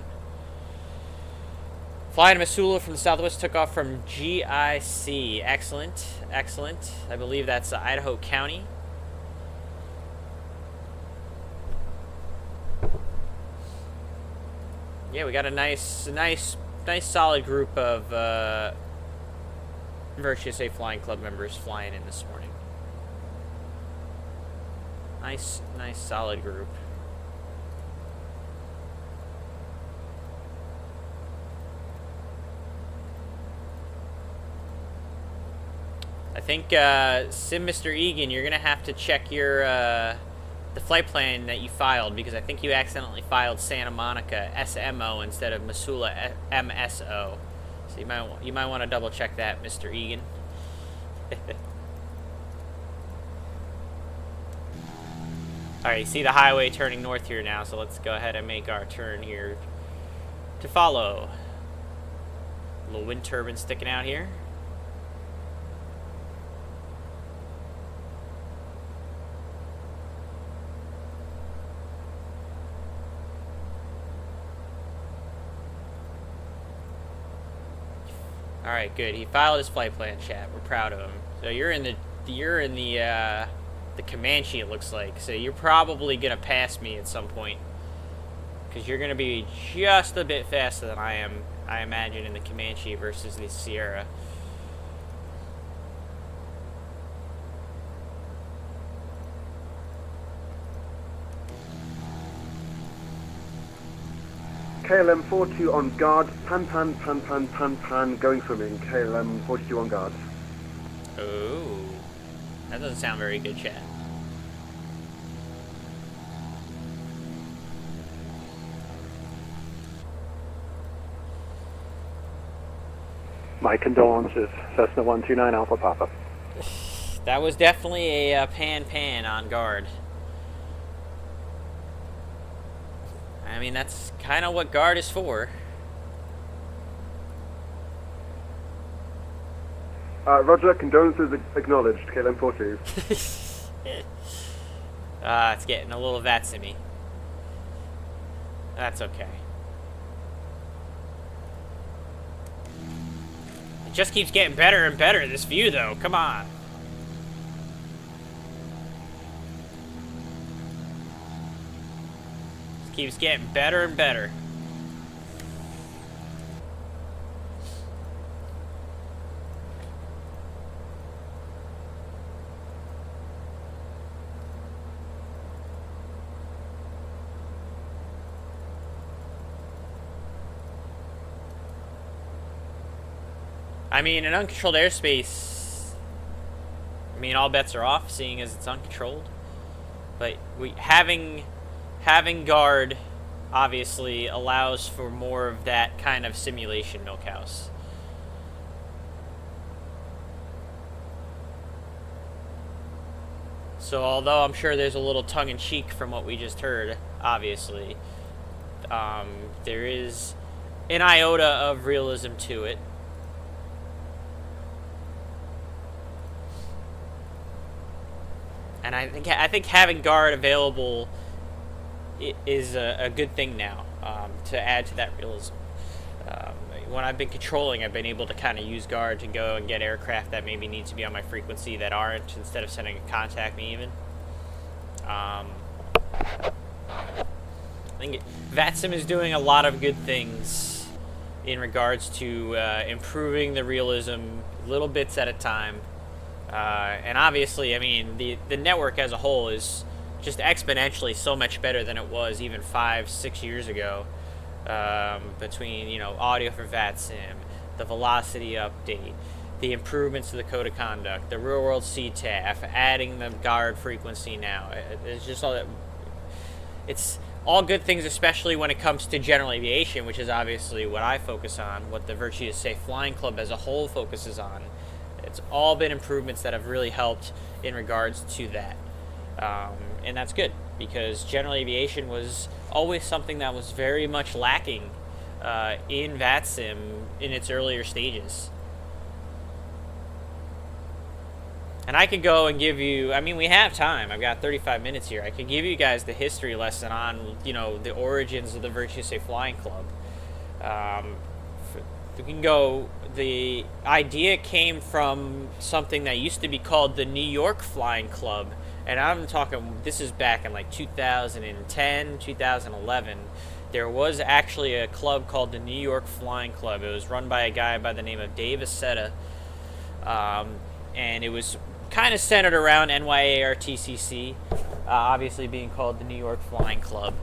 Flying to Missoula from the southwest, took off from GIC. Excellent, excellent. I believe that's Idaho County. Yeah, we got a nice solid group of Virtuous A Flying Club members flying in this morning. Nice solid group. I think, Sim Mr. Egan, you're going to have to check your, the flight plan that you filed, because I think you accidentally filed Santa Monica SMO instead of Missoula MSO. So you might want to double check that, Mr. Egan. Alright, you see the highway turning north here now, so let's go ahead and make our turn here to follow. A little wind turbine sticking out here. All right, good. He filed his flight plan, chat. We're proud of him. So you're in the Comanche, it looks like. So you're probably gonna pass me at some point, because you're gonna be just a bit faster than I am, I imagine, in the Comanche versus the Sierra. KLM 42 on guard, pan, going swimming. KLM 42 on guard. Oh, that doesn't sound very good, chat. My condolences, Cessna 129 Alpha Papa. That was definitely a pan on guard. I mean, that's kind of what guard is for. Roger, condolences acknowledged, KLM42. It's getting a little VATSIM-y. That's okay. It just keeps getting better and better, this view, though. Come on. It keeps getting better and better. I mean, in uncontrolled airspace, I mean, all bets are off, seeing as it's uncontrolled. But having guard obviously allows for more of that kind of simulation milkhouse. So although I'm sure there's a little tongue-in-cheek from what we just heard, obviously, there is an iota of realism to it. And I think having guard available is a good thing now, to add to that realism. When I've been controlling, I've been able to kind of use guard to go and get aircraft that maybe need to be on my frequency that aren't, instead of sending a contact me even. I think VATSIM is doing a lot of good things in regards to improving the realism little bits at a time. And obviously, I mean, the network as a whole is just exponentially so much better than it was even 5-6 years ago. Between, you know, audio for VATSIM, the velocity update, the improvements to the code of conduct, the real world CTAF, adding the guard frequency now. It's just all that. It's all good things, especially when it comes to general aviation, which is obviously what I focus on, what the Virtue Safe Flying Club as a whole focuses on. It's all been improvements that have really helped in regards to that. And that's good, because general aviation was always something that was very much lacking in VATSIM in its earlier stages. And I could go and give you, I mean, we have time. I've got 35 minutes here. I could give you guys the history lesson on, you know, the origins of the Virtue Safe Flying Club. We can go, the idea came from something that used to be called the New York Flying Club. And I'm talking, this is back in like 2010, 2011. There was actually a club called the New York Flying Club. It was run by a guy by the name of Dave Aceta. And it was kind of centered around NYARTCC, obviously being called the New York Flying Club.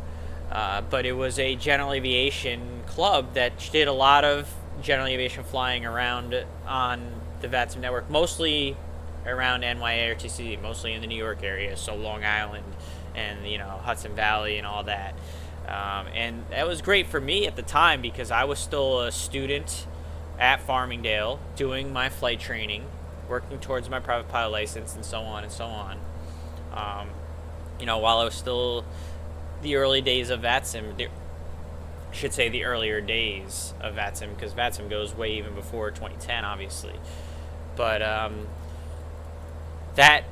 But it was a general aviation club that did a lot of general aviation flying around on the VATSIM network, mostly around NYARTC, mostly in the New York area, so Long Island and, you know, Hudson Valley and all that. And that was great for me at the time, because I was still a student at Farmingdale doing my flight training, working towards my private pilot license, and so on and so on. You know, while I was still the early days of VATSIM, I should say the earlier days of VATSIM, because VATSIM goes way even before 2010, obviously. But that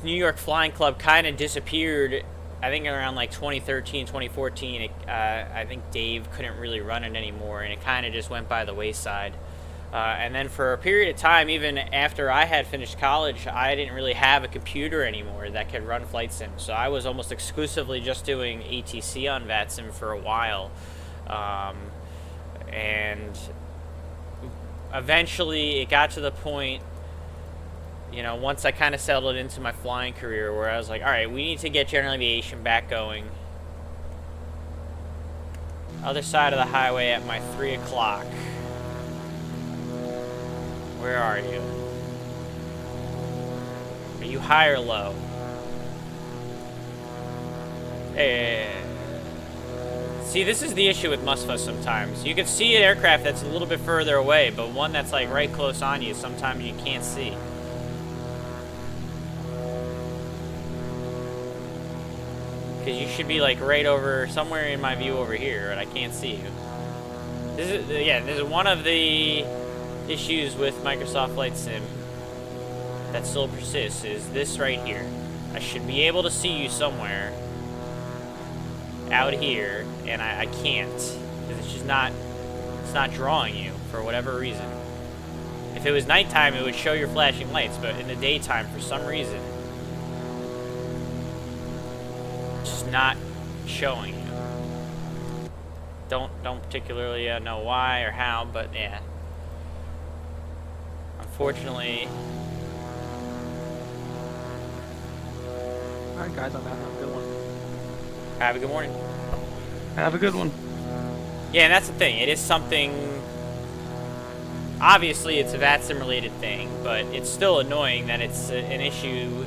New York Flying Club kind of disappeared, I think around like 2013, 2014. I think Dave couldn't really run it anymore, and it kind of just went by the wayside. And then for a period of time, even after I had finished college, I didn't really have a computer anymore that could run flight sim. So I was almost exclusively just doing ATC on VATSIM for a while. And eventually it got to the point, you know, once I kind of settled into my flying career, where I was like, all right, we need to get general aviation back going. Other side of the highway at my 3 o'clock. Where are you? Are you high or low? Hey. See, this is the issue with MSFS sometimes. You can see an aircraft that's a little bit further away, but one that's like right close on you, sometimes you can't see. because you should be like right over somewhere in my view over here, and I can't see you. This is one of the issues with Microsoft Flight Sim that still persists, is this right here. I should be able to see you somewhere out here, and I can't, because it's not drawing you for whatever reason. If it was nighttime, it would show your flashing lights, but in the daytime, for some reason, it's just not showing you. Don't particularly know why or how, but yeah. Unfortunately. Alright, guys, I'm out. Have a good one. Have a good morning. Have a good one. Yeah, and that's the thing. It is something. Obviously, it's a VATSIM related thing, but it's still annoying that it's an issue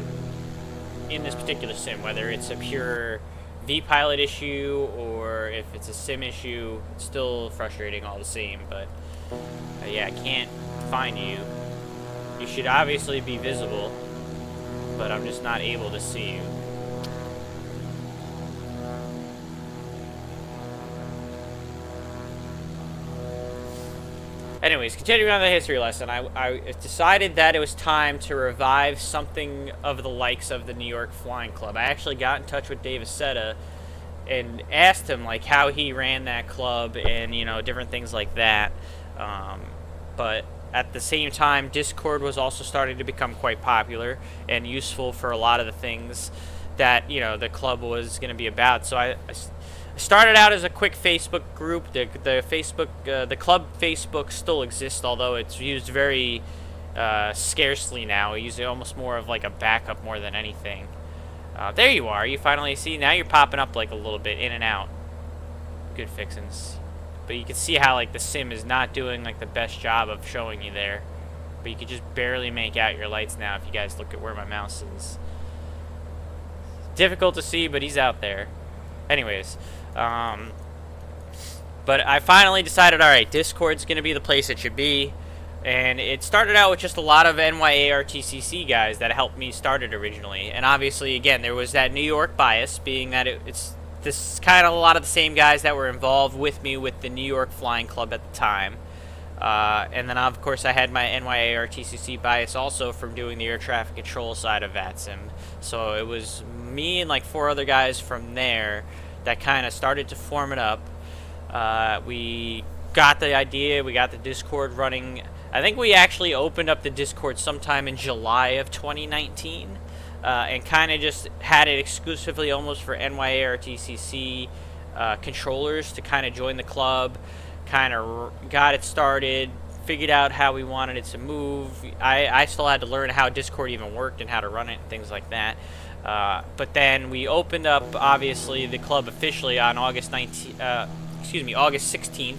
in this particular sim, whether it's a pure vPilot issue or if it's a sim issue. It's still frustrating all the same, but yeah, I can't find you. You should obviously be visible, but I'm just not able to see you. Anyways, continuing on the history lesson, I decided that it was time to revive something of the likes of the New York Flying Club. I actually got in touch with Dave Aceta and asked him like how he ran that club and, you know, different things like that. But at the same time, Discord was also starting to become quite popular and useful for a lot of the things that, you know, the club was going to be about. So I started out as a quick Facebook group. The club Facebook still exists, although it's used very scarcely now. We use it almost more of like a backup more than anything. There you are. You finally see. Now you're popping up like a little bit in and out. Good fixins. But you can see how like the sim is not doing like the best job of showing you there. But you can just barely make out your lights now if you guys look at where my mouse is. Difficult to see, but he's out there. Anyways. But I finally decided, alright, Discord's going to be the place it should be. And it started out with just a lot of NYARTCC guys that helped me start it originally. And obviously, again, there was that New York bias, being that it's this kind of a lot of the same guys that were involved with me with the New York Flying Club at the time. And then, of course, I had my NYARTCC bias also from doing the air traffic control side of VATSIM. So it was me and like 4 other guys from there that kind of started to form it up. We got the idea, we got the Discord running. I think we actually opened up the Discord sometime in July of 2019, and kind of just had it exclusively almost for NYARTCC controllers to kind of join the club, kind of got it started, figured out how we wanted it to move. I still had to learn how Discord even worked and how to run it and things like that. But then we opened up, obviously, the club officially on August 16th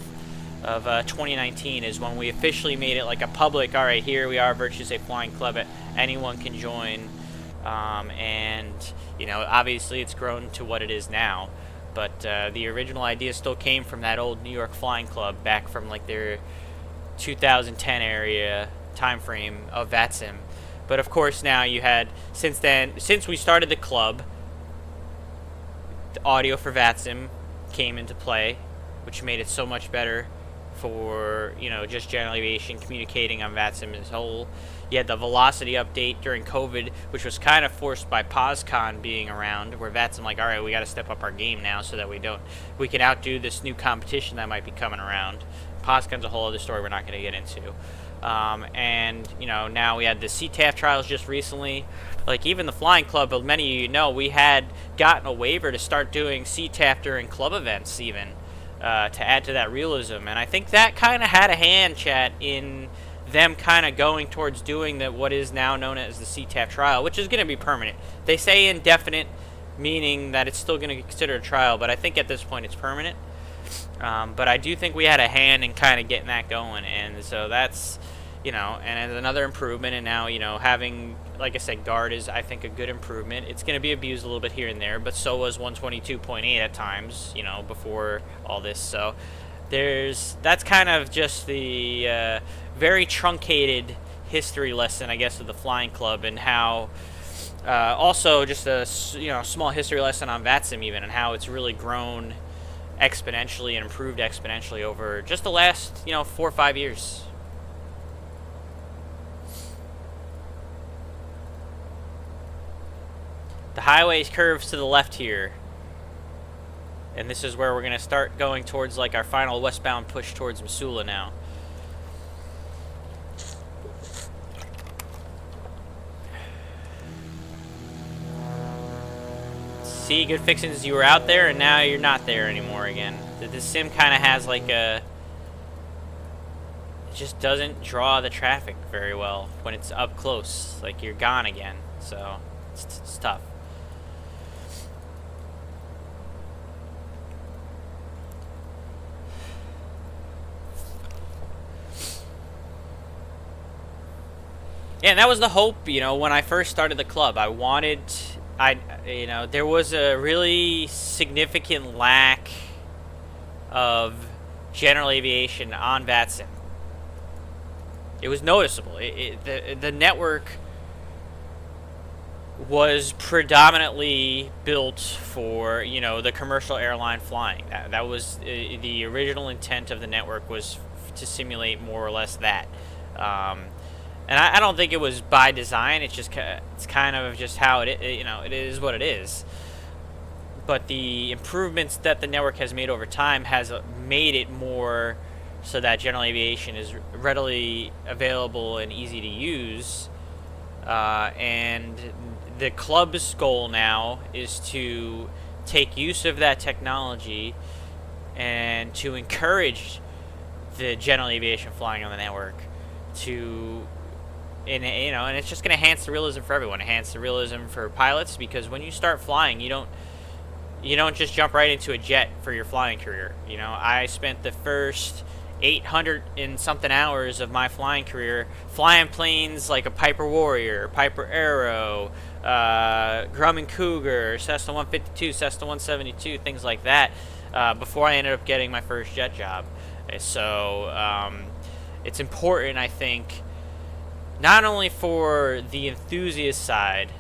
of 2019 is when we officially made it like a public, all right, here we are, Virtuous A Flying Club, anyone can join. And, you know, obviously it's grown to what it is now. But the original idea still came from that old New York Flying Club back from like their 2010 area time frame of VATSIM. But of course now you had, since we started the club, the audio for VATSIM came into play, which made it so much better for, you know, just general aviation communicating on VATSIM as a whole. You had the velocity update during COVID, which was kind of forced by POSCON being around, where VATSIM like, all right, we got to step up our game now so that we can outdo this new competition that might be coming around. POSCON's a whole other story we're not going to get into. And, you know, now we had the CTAF trials just recently. Like, even the Flying Club, many of you know, we had gotten a waiver to start doing CTAF during club events even, to add to that realism. And I think that kind of had a hand, chat, in them kind of going towards doing what is now known as the CTAF trial, which is going to be permanent. They say indefinite, meaning that it's still going to be considered a trial, but I think at this point it's permanent. But I do think we had a hand in kind of getting that going, and so that's, you know, and as another improvement. And now, you know, having, like I said, guard is, I think, a good improvement. It's going to be abused a little bit here and there, but so was 122.8 at times, you know, before all this. So that's kind of just the very truncated history lesson, I guess, of the Flying Club, and how Also, just a small history lesson on VATSIM even, and how it's really grown exponentially and improved exponentially over just the last 4 or 5 years. The highway curves to the left here, and this is where we're gonna start going towards like our final westbound push towards Missoula now. See, good fixins, you were out there and now you're not there anymore again. The sim kind of has like a... It just doesn't draw the traffic very well when it's up close. Like, you're gone again. So, it's tough. Yeah, and that was the hope, when I first started the club. I wanted... there was a really significant lack of general aviation on VATSIM. It was noticeable. The network was predominantly built for, the commercial airline flying. That was the original intent of the network, was to simulate more or less that. And I don't think it was by design. It's kind of just how it is what it is. But the improvements that the network has made over time has made it more so that general aviation is readily available and easy to use. And the club's goal now is to take use of that technology and to encourage the general aviation flying on the network and it's just going to enhance the realism for everyone. Enhance the realism for pilots, because when you start flying, you don't just jump right into a jet for your flying career. I spent the first 800 and something hours of my flying career flying planes like a Piper Warrior, Piper Arrow, Grumman Cougar, Cessna 152, Cessna 172, things like that, before I ended up getting my first jet job. So it's important, I think, not only for the enthusiast side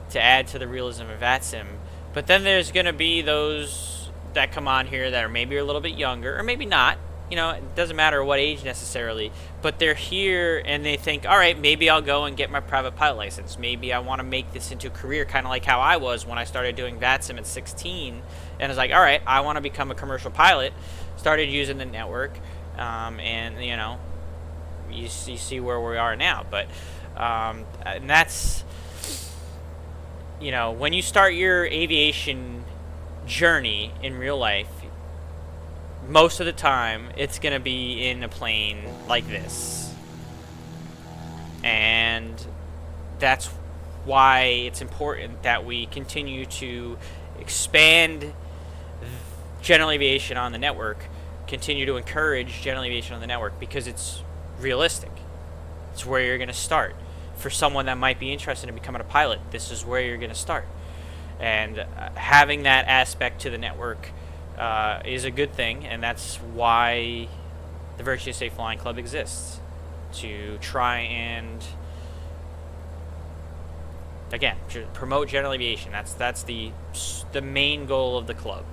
to add to the realism of VATSIM, but then there's going to be those that come on here that are maybe a little bit younger, or maybe not. It doesn't matter what age necessarily, but they're here and they think, all right, maybe I'll go and get my private pilot license. Maybe I want to make this into a career, kind of like how I was when I started doing VATSIM at 16. And I was like, all right, I want to become a commercial pilot. Started using the network, and you see where we are now. But and that's, when you start your aviation journey in real life, most of the time it's going to be in a plane like this. And that's why it's important that we continue to expand general aviation on the network, continue to encourage general aviation on the network, because it's realistic. It's where you're going to start. For someone that might be interested in becoming a pilot, this is where you're going to start. And having that aspect to the network is a good thing, and that's why the Virtually Safe Flying Club exists, to try and, again, promote general aviation. That's the main goal of the club.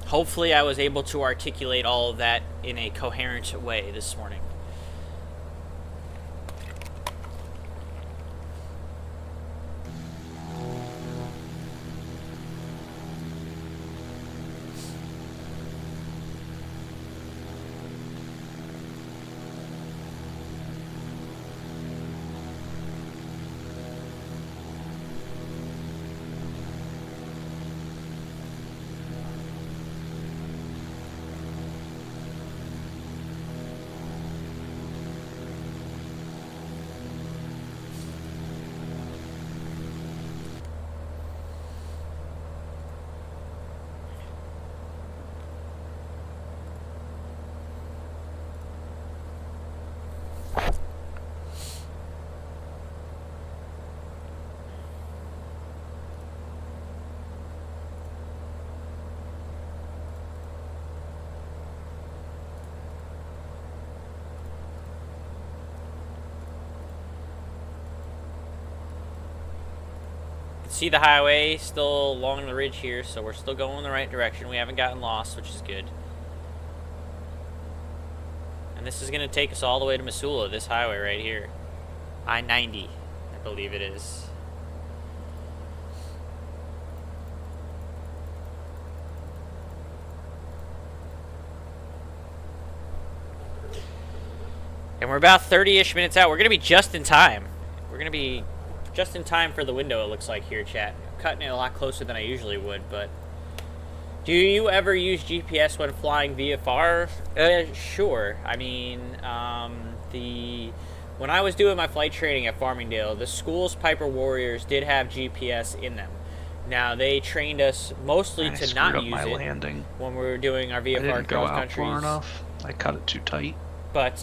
Hopefully I was able to articulate all of that in a coherent way this morning. see the highway still along the ridge here, so we're still going in the right direction. We haven't gotten lost, which is good. And this is going to take us all the way to Missoula, this highway right here. I-90, I believe it is. And we're about 30-ish minutes out. We're going to be just in time. We're going to be just in time for the window, it looks like here, chat. I'm cutting it a lot closer than I usually would, but... Do you ever use GPS when flying VFR? Sure. I mean, when I was doing my flight training at Farmingdale, the school's Piper Warriors did have GPS in them. Now, they trained us mostly to not use it landing. When we were doing our VFR I didn't go out cross-countries. far enough. I cut it too tight. But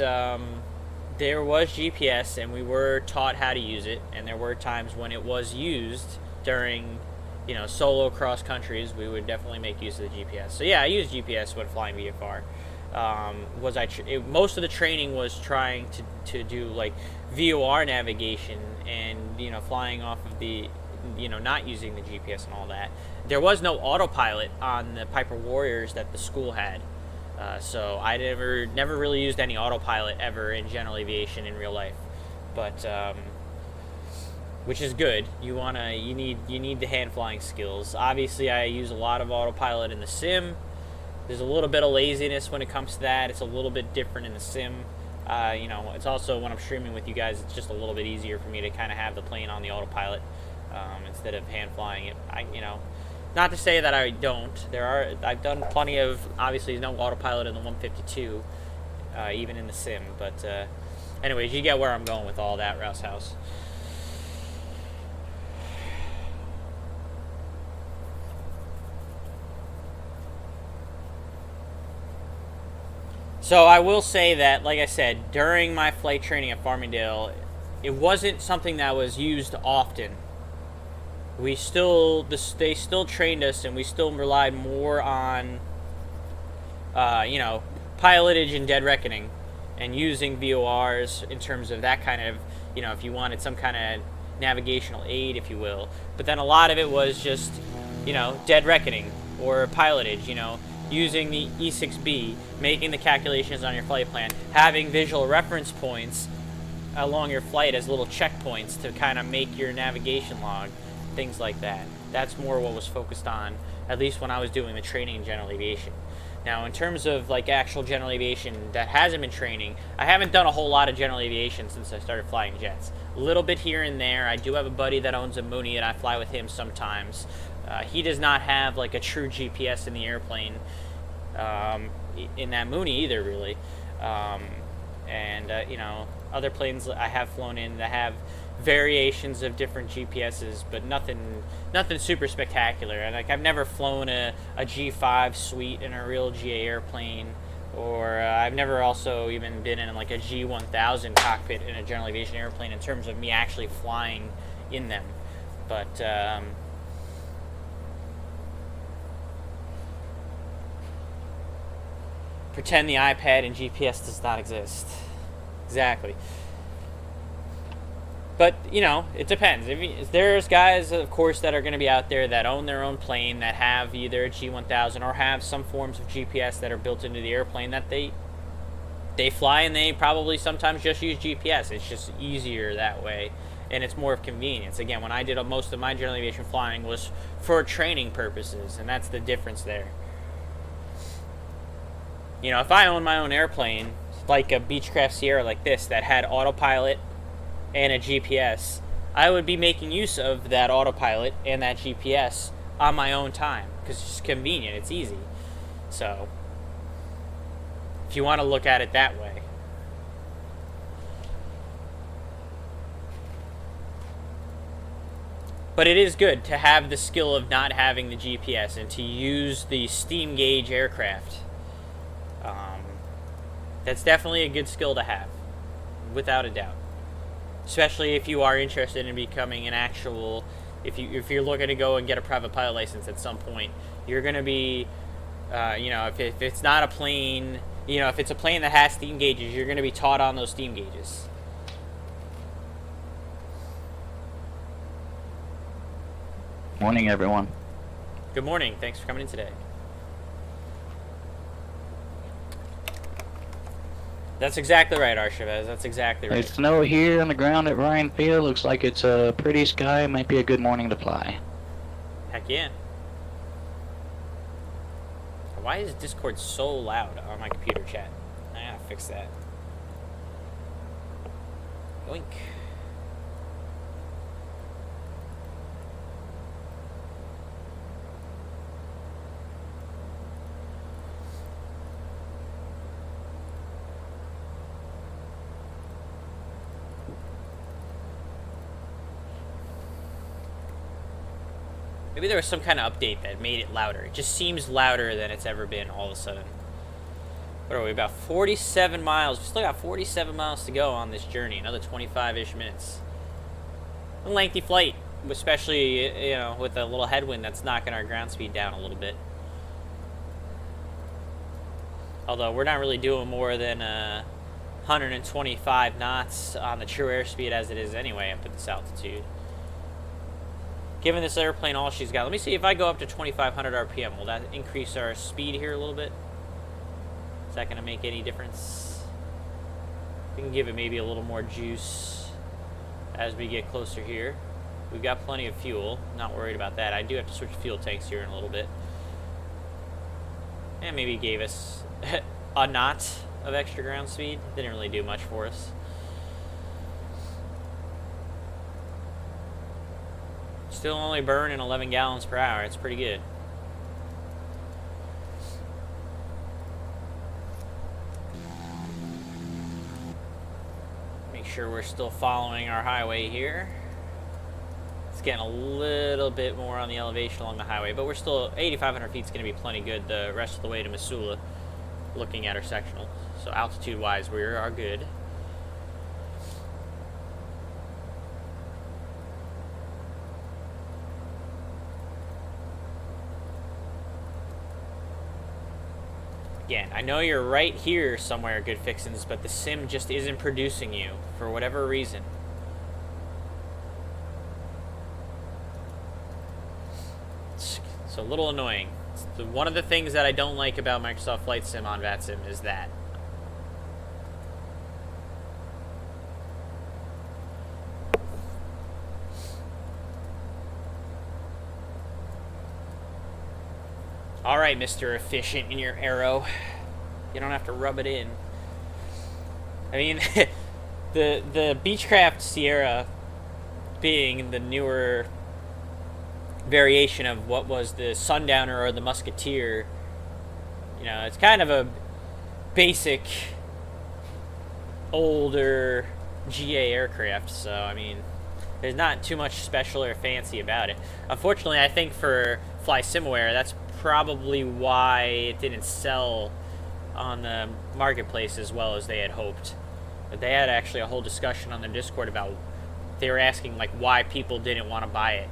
there was GPS, and we were taught how to use it, and there were times when it was used during, you know, solo cross countries. We would definitely make use of the GPS. So yeah, I use GPS when flying VFR. Most of the training was trying to do like VOR navigation and, you know, flying off of the, you know, not using the GPS and all that. There was no autopilot on the Piper Warriors that the school had. So I never really used any autopilot ever in general aviation in real life, but which is good. You need the hand flying skills. Obviously, I use a lot of autopilot in the sim. There's a little bit of laziness when it comes to that. It's a little bit different in the sim. You know, it's also when I'm streaming with you guys, it's just a little bit easier for me to kind of have the plane on the autopilot instead of hand flying it. You know. Not to say that I don't. I've done plenty of, obviously, no autopilot in the 152, even in the sim. But, anyways, you get where I'm going with all that, Rouse House. So I will say that, like I said, during my flight training at Farmingdale, it wasn't something that was used often. They still trained us, and we still relied more on, you know, pilotage and dead reckoning, and using VORs in terms of that kind of, you know, if you wanted some kind of navigational aid, if you will. But then a lot of it was just, you know, dead reckoning or pilotage, you know, using the E6B, making the calculations on your flight plan, having visual reference points along your flight as little checkpoints to kind of make your navigation log. Things like that. That's more what was focused on, at least when I was doing the training in general aviation. Now, in terms of like actual general aviation that hasn't been training, I haven't done a whole lot of general aviation since I started flying jets. A little bit here and there. I do have a buddy that owns a Mooney, and I fly with him sometimes. He does not have like a true GPS in the airplane, in that Mooney either, really. You know, other planes I have flown in that have variations of different GPSs, but nothing super spectacular. And like, I've never flown a G5 suite in a real GA airplane, or I've never also even been in like a G1000 cockpit in a general aviation airplane in terms of me actually flying in them. But pretend the iPad and GPS does not exist. Exactly. But, you know, it depends. There's guys, of course, that are going to be out there that own their own plane, that have either a G1000 or have some forms of GPS that are built into the airplane that they fly, and they probably sometimes just use GPS. It's just easier that way, and it's more of convenience. Again, when I did most of my general aviation flying was for training purposes, and that's the difference there. You know, if I owned my own airplane, like a Beechcraft Sierra like this, that had autopilot and a GPS, I would be making use of that autopilot and that GPS on my own time, because it's just convenient, it's easy. So, if you want to look at it that way. But it is good to have the skill of not having the GPS and to use the steam gauge aircraft. That's definitely a good skill to have, without a doubt. Especially if you are interested in becoming an actual, if you're looking to go and get a private pilot license at some point, you're going to be, you know, if it's not a plane, you know, if it's a plane that has steam gauges, you're going to be taught on those steam gauges. Morning, everyone. Good morning. Thanks for coming in today. That's exactly right, Archivez. That's exactly right. There's snow here on the ground at Ryan Field. Looks like it's a pretty sky. Might be a good morning to fly. Heck yeah. Why is Discord so loud on my computer chat? I gotta fix that. Yoink. Maybe there was some kind of update that made it louder. It just seems louder than it's ever been all of a sudden. What are we, about 47 miles? We still got 47 miles to go on this journey. Another 25-ish minutes. A lengthy flight, especially, you know, with a little headwind that's knocking our ground speed down a little bit. Although we're not really doing more than 125 knots on the true airspeed as it is anyway up at this altitude. Given this airplane all she's got, let me see if I go up to 2,500 RPM. Will that increase our speed here a little bit? Is that going to make any difference? We can give it maybe a little more juice as we get closer here. We've got plenty of fuel. Not worried about that. I do have to switch fuel tanks here in a little bit. And maybe it gave us a knot of extra ground speed. Didn't really do much for us. Still only burning 11 gallons per hour. It's pretty good. Make sure we're still following our highway here. It's getting a little bit more on the elevation along the highway, but we're still 8,500 feet is going to be plenty good the rest of the way to Missoula, looking at our sectional. So altitude-wise, we are good. Again, I know you're right here somewhere, Good Fixins, but the sim just isn't producing you for whatever reason. It's a little annoying. One of the things that I don't like about Microsoft Flight Sim on VATSIM is that. Alright, Mr. Efficient in your arrow. You don't have to rub it in. I mean, the Beechcraft Sierra being the newer variation of what was the Sundowner or the Musketeer, you know, it's kind of a basic, older GA aircraft, so, I mean, there's not too much special or fancy about it. Unfortunately, I think for FlySimWare, that's probably why it didn't sell on the marketplace as well as they had hoped. But they had actually a whole discussion on their Discord about, they were asking like why people didn't want to buy it,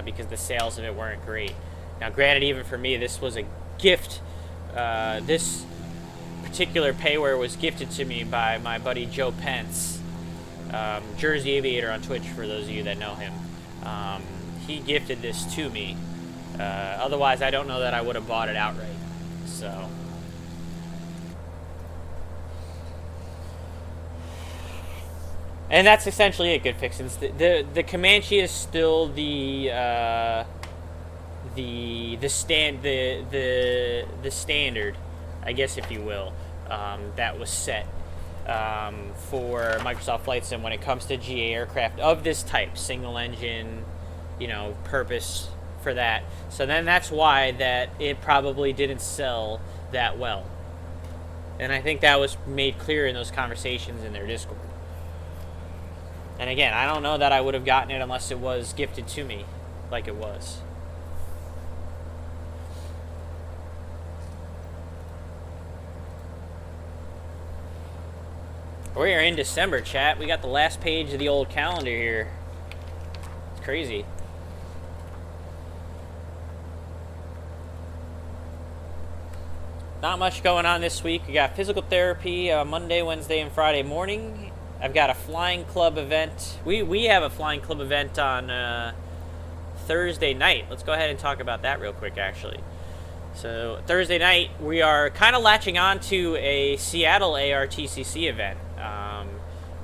because the sales of it weren't great. Now granted, even for me, this was a gift. This particular payware was gifted to me by my buddy Joe Pence, Jersey Aviator on Twitch, for those of you that know him. He gifted this to me. Otherwise, I don't know that I would have bought it outright. So, and that's essentially it. Good Fixins. The Comanche is still the standard, I guess, if you will, that was set for Microsoft Flight Sim when it comes to GA aircraft of this type, single engine, you know, purpose for that. So then that's why that it probably didn't sell that well. And I think that was made clear in those conversations in their Discord. And again, I don't know that I would have gotten it unless it was gifted to me like it was. We are in December, chat. We got the last page of the old calendar here. It's crazy. Not much going on this week. We got physical therapy Monday, Wednesday, and Friday morning. I've got a flying club event. We have a flying club event on Thursday night. Let's go ahead and talk about that real quick, actually. So Thursday night, we are kind of latching on to a Seattle ARTCC event.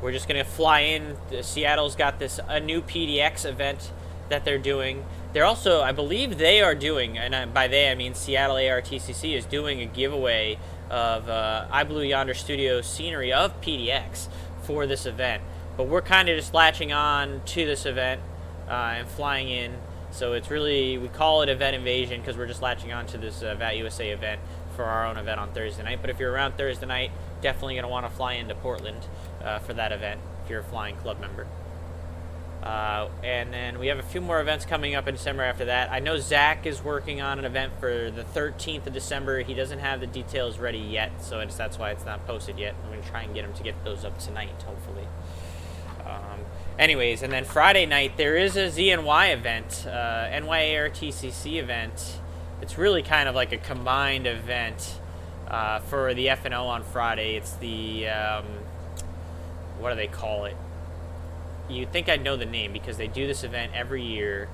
We're just going to fly in. Seattle's got a new PDX event that they're doing. They're also, I believe they are doing, and by they I mean Seattle ARTCC is doing a giveaway of I Blew Yonder Studios scenery of PDX for this event. But we're kind of just latching on to this event and flying in. So it's really, we call it Event Invasion because we're just latching on to this VAT USA event for our own event on Thursday night. But if you're around Thursday night, definitely going to want to fly into Portland for that event if you're a flying club member. And then we have a few more events coming up in December after that. I know Zach is working on an event for the 13th of December. He doesn't have the details ready yet, so that's why it's not posted yet. I'm going to try and get him to get those up tonight, hopefully. Anyways, and then Friday night, there is a ZNY event, NYARTCC event. It's really kind of like a combined event for the F&O on Friday. It's the, what do they call it? You'd think I'd know the name because they do this event every year,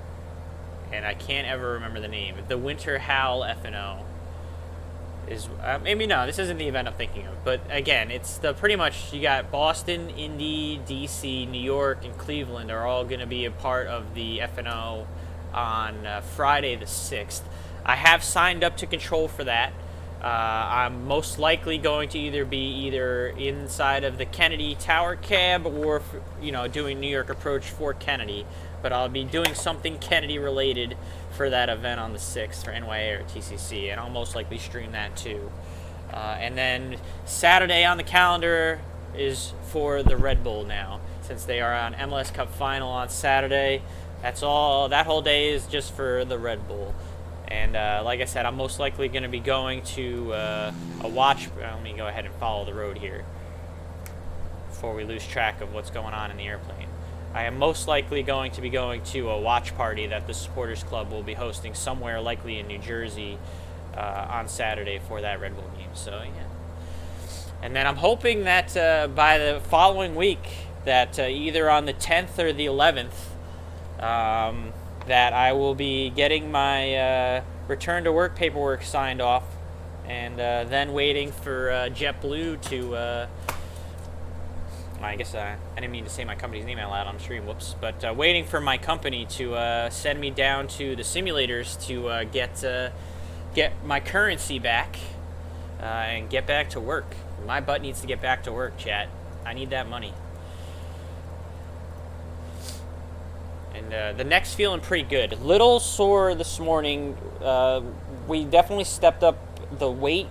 and I can't ever remember the name. The Winter Howl F&O is maybe no. This isn't the event I'm thinking of, but again, it's the pretty much you got Boston, Indy, DC, New York, and Cleveland are all going to be a part of the F&O on Friday the 6th. I have signed up to control for that. I'm most likely going to either be inside of the Kennedy Tower cab or, doing New York approach for Kennedy. But I'll be doing something Kennedy related for that event on the 6th for NYA or TCC, and I'll most likely stream that too. And then Saturday on the calendar is for the Red Bull now, since they are on MLS Cup Final on Saturday. That's all. That whole day is just for the Red Bull. And like I said, I'm most likely going to be going to a watch. Let me go ahead and follow the road here before we lose track of what's going on in the airplane. I am most likely going to be going to a watch party that the Supporters Club will be hosting somewhere, likely in New Jersey, on Saturday for that Red Bull game. So, yeah. And then I'm hoping that by the following week, that either on the 10th or the 11th, that I will be getting my return to work paperwork signed off, and then waiting for JetBlue to, I guess I didn't mean to say my company's name out loud on stream, whoops, but waiting for my company to send me down to the simulators to get my currency back and get back to work. My butt needs to get back to work, chat. I need that money. And the neck's feeling pretty good. Little sore this morning. We definitely stepped up the weight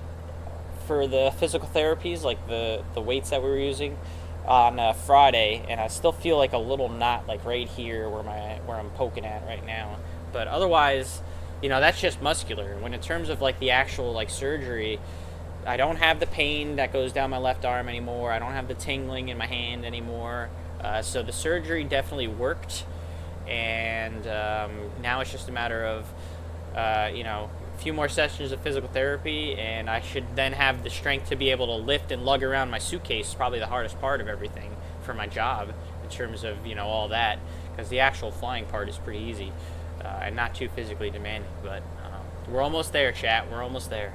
for the physical therapies, like the weights that we were using on Friday, and I still feel like a little knot, like right here where I'm poking at right now. But otherwise, that's just muscular. When in terms of like the actual like surgery, I don't have the pain that goes down my left arm anymore. I don't have the tingling in my hand anymore. So the surgery definitely worked. And now it's just a matter of, a few more sessions of physical therapy, and I should then have the strength to be able to lift and lug around my suitcase, probably the hardest part of everything for my job in terms of, all that, because the actual flying part is pretty easy and not too physically demanding. But we're almost there, chat. We're almost there.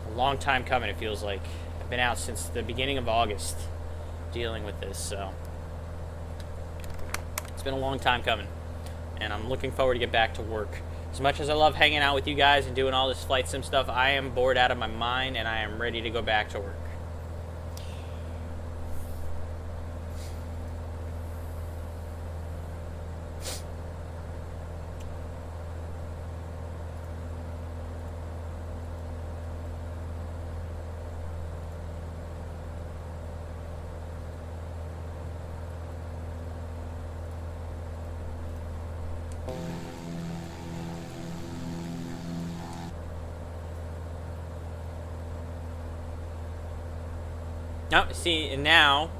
A long time coming, it feels like. I've been out since the beginning of August dealing with this, so it's been a long time coming, and I'm looking forward to get back to work. As much as I love hanging out with you guys and doing all this flight sim stuff, I am bored out of my mind, and I am ready to go back to work. Oh, see, and now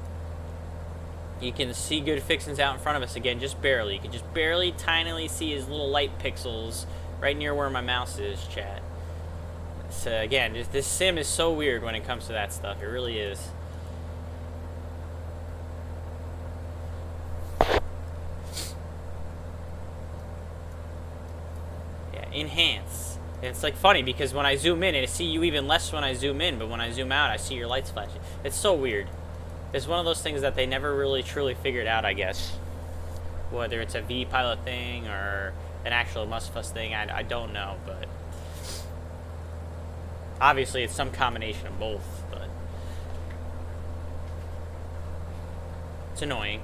you can see good fixings out in front of us again, just barely. You can just barely, tinily see his little light pixels right near where my mouse is, chat. So again, this sim is so weird when it comes to that stuff. It really is. enhance. And it's like funny because when I zoom in, I see you even less when I zoom in, but when I zoom out, I see your lights flashing. It's so weird. It's one of those things that they never really truly figured out, I guess. Whether it's a V-Pilot thing or an actual MSFS thing, I don't know, but obviously it's some combination of both, but it's annoying.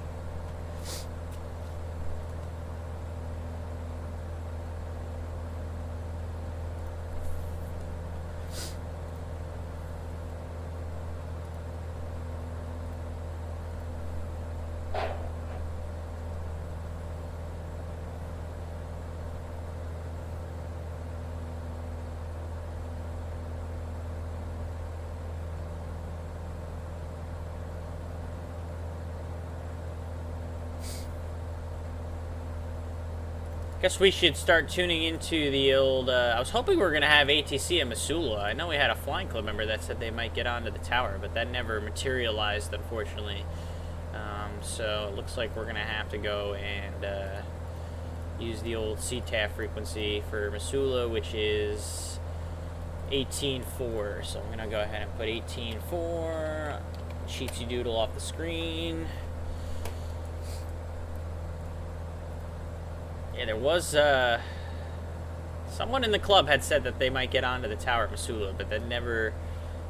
Guess we should start tuning into the old, I was hoping we were going to have ATC at Missoula. I know we had a flying club member that said they might get onto the tower, but that never materialized, unfortunately. So it looks like we're going to have to go and use the old CTAF frequency for Missoula, which is 18.4. So I'm going to go ahead and put 18.4, cheatsy doodle off the screen. Yeah, there was, someone in the club had said that they might get onto the tower at Missoula, but that never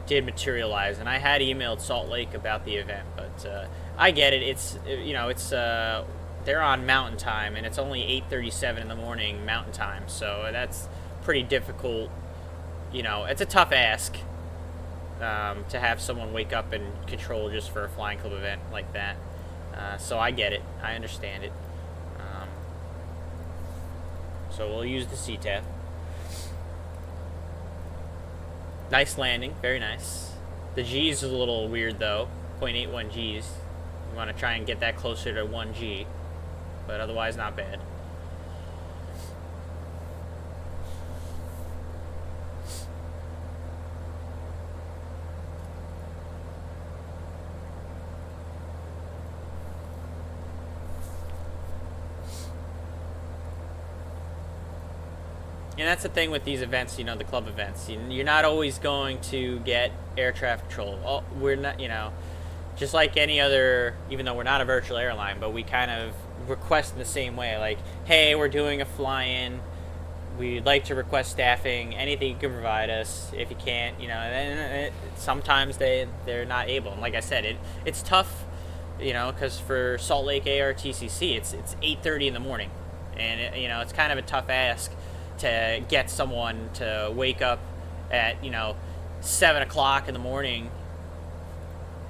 did materialize. And I had emailed Salt Lake about the event, but I get it. It's, you know, it's, they're on Mountain Time, and it's only 8:37 in the morning Mountain Time, so that's pretty difficult. You know, it's a tough ask to have someone wake up and control just for a flying club event like that. So I get it. I understand it. So we'll use the CTAF. Nice landing, very nice. The G's is a little weird though, 0.81 Gs. You want to try and get that closer to 1 G, but otherwise not bad. And that's the thing with these events, you know, the club events. You're not always going to get air traffic control. Oh, we're not, you know, just like any other, even though we're not a virtual airline, but we kind of request in the same way. Like, hey, we're doing a fly-in. We'd like to request staffing. Anything you can provide us. If you can't, you know, and sometimes they're not able. And like I said, it's tough, you know, because for Salt Lake ARTCC, it's 8:30 in the morning. And, you know, it's kind of a tough ask to get someone to wake up at, you know, 7 o'clock in the morning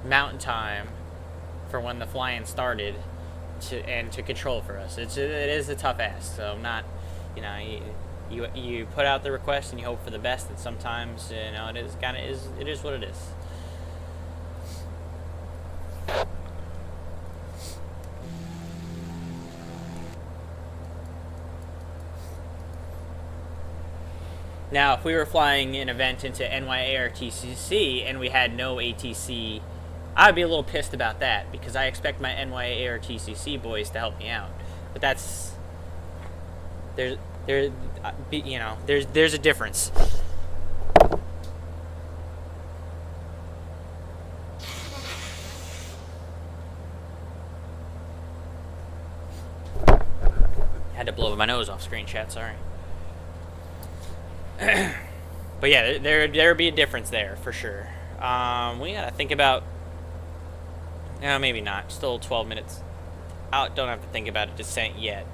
Mountain Time for when the flying started to control for us. It is a tough ask. So I'm not, you know, you put out the request and you hope for the best, and sometimes, you know, it is what it is. Now, if we were flying an event into NYARTCC and we had no ATC, I'd be a little pissed about that because I expect my NYARTCC boys to help me out. But that's there's a difference. Had to blow my nose off screen, chat. Sorry. But yeah, there'd be a difference there for sure. We gotta think about. No, maybe not. Still 12 minutes. I don't have to think about a descent yet.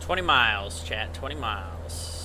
20 miles, chat. 20 miles.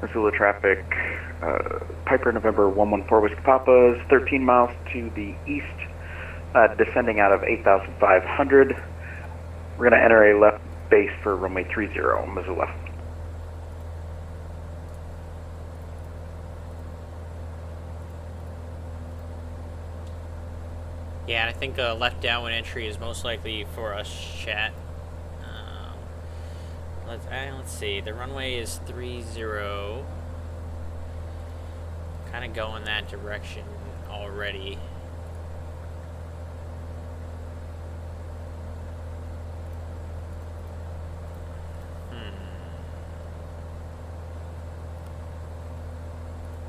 Missoula traffic, Piper November 114 Whiskey Papa is 13 miles to the east, descending out of 8,500. We're going to enter a left base for runway 30, Missoula. Yeah, and I think a left downwind entry is most likely for us, chat. Let's see. The runway is 30. Kind of going that direction already.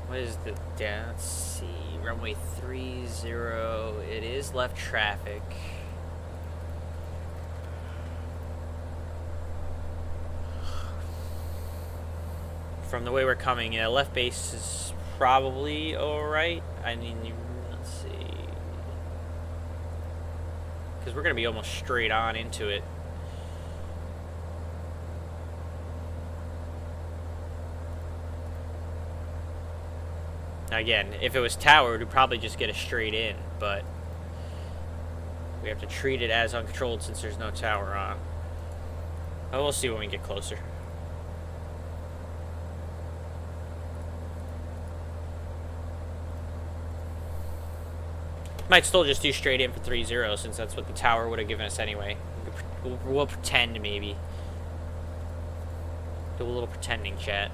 What is the let's see. Runway 30. It is left traffic. From the way we're coming, yeah, left base is probably alright. I mean, let's see. Because we're going to be almost straight on into it. Again, if it was towered, we'd probably just get a straight in, but we have to treat it as uncontrolled since there's no tower on. But we'll see when we get closer. Might still just do straight in for 30 since that's what the tower would have given us anyway. We'll pretend maybe. Do a little pretending, chat.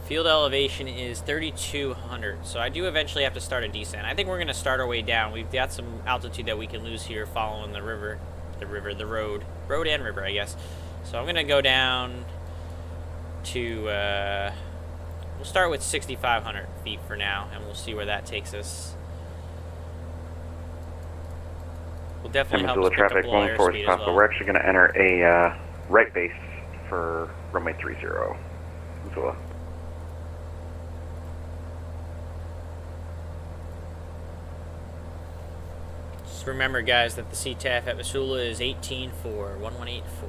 Field elevation is 3,200, so I do eventually have to start a descent. I think we're going to start our way down. We've got some altitude that we can lose here following the river. The road. Road and river, I guess. So I'm going to go down to, we'll start with 6,500 feet for now, and we'll see where that takes us. We'll definitely help us pick up a little airspeed as well. We're actually going to enter a right base for runway 30, Missoula. Just remember, guys, that the CTAF at Missoula is 18.4, 1184.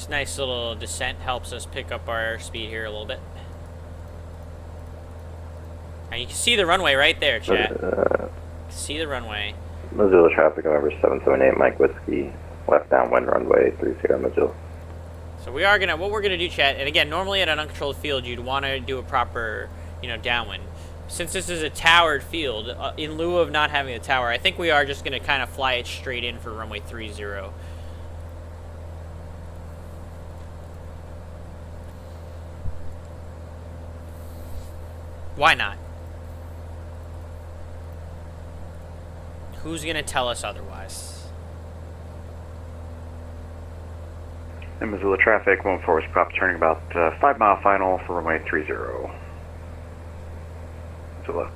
Nice little descent helps us pick up our airspeed here a little bit. Now you can see the runway right there, chat. See the runway. Missoula traffic, November 778, Mike Whiskey, left downwind runway 30 Missoula. So we are gonna, what we're gonna do, chat, and again, normally at an uncontrolled field, you'd want to do a proper, downwind. Since this is a towered field, in lieu of not having a tower, I think we are just gonna kind of fly it straight in for runway 30. Why not? Who's gonna tell us otherwise? And Missoula traffic, 114 Whiskey Papa turning about 5 mile final for runway 30. Missoula.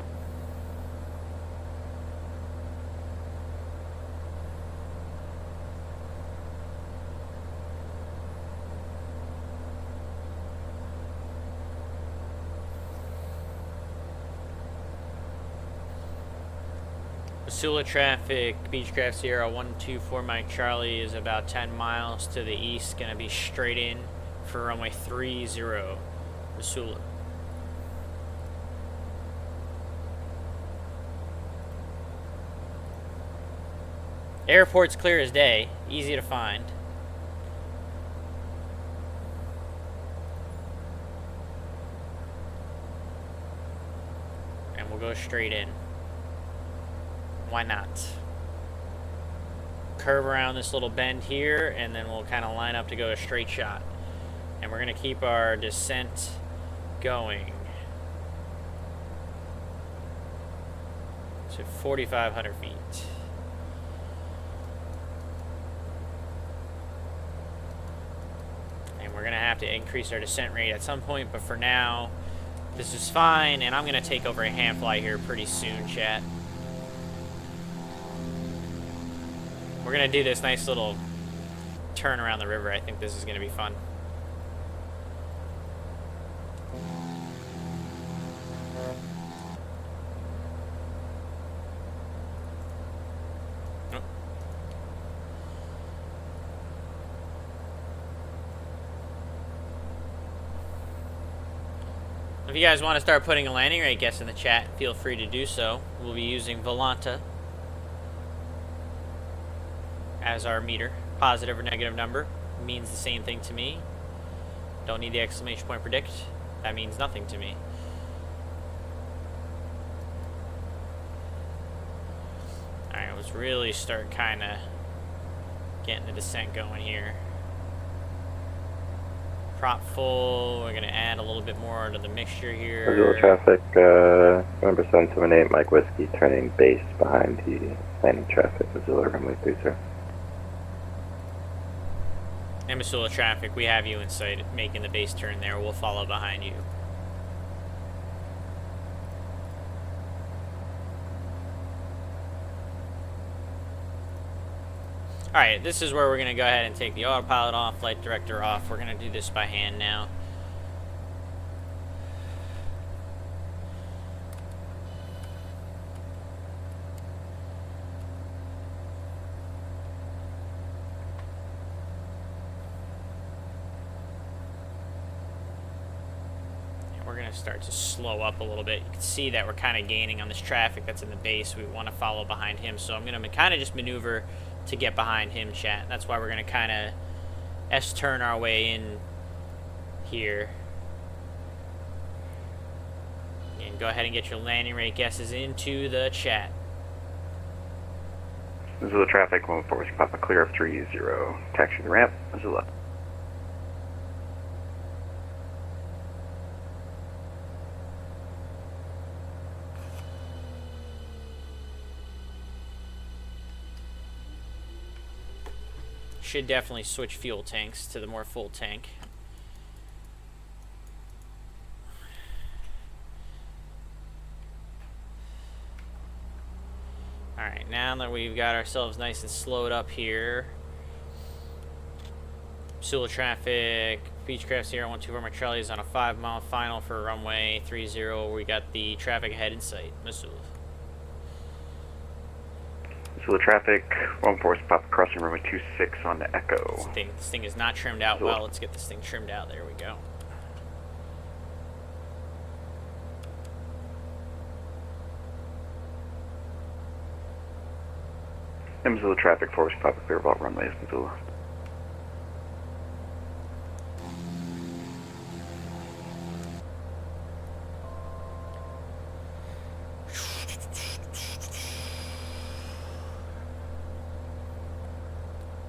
Missoula traffic, Beechcraft Sierra 124 Mike Charlie is about 10 miles to the east, gonna be straight in for runway 30, Missoula. Airport's clear as day, easy to find. And we'll go straight in. Why not? Curve around this little bend here, and then we'll kind of line up to go a straight shot. And we're going to keep our descent going to 4,500 feet. And we're going to have to increase our descent rate at some point, but for now, this is fine, and I'm going to take over a hand fly here pretty soon, chat. We're going to do this nice little turn around the river. I think this is going to be fun. Oh. If you guys want to start putting a landing rate guess in the chat, feel free to do so. We'll be using Volanta as our meter. Positive or negative number means the same thing to me. Don't need the exclamation point predict. That means nothing to me. Alright, let's really start kind of getting the descent going here. Prop full. We're going to add a little bit more to the mixture here. Missoula traffic, November 728 Mike Whiskey turning base behind the landing traffic, Missoula runway 30. And Missoula traffic, we have you in sight making the base turn there. We'll follow behind you. Alright, this is where we're going to go ahead and take the autopilot off, flight director off. We're going to do this by hand now. We're going to start to slow up a little bit. You can see that we're kind of gaining on this traffic that's in the base. We want to follow behind him, so I'm going to kind of just maneuver to get behind him, chat. That's why we're going to kind of S-turn our way in here. And go ahead and get your landing rate guesses into the chat. Missoula traffic, 114 Whiskey Papa clear of 30. Taxi the ramp, Missoula. Should definitely switch fuel tanks to the more full tank. Alright, now that we've got ourselves nice and slowed up here, Missoula traffic, Beechcraft Sierra 124 Mike Charlie is on a 5 mile final for runway 30. We got the traffic ahead in sight, Missoula. Missoula traffic, 114 Whiskey Papa crossing runway 26 on the Echo. This thing is not trimmed out well. Let's get this thing trimmed out. There we go. And Missoula traffic, 4 Whiskey Papa clear of all runways, Missoula.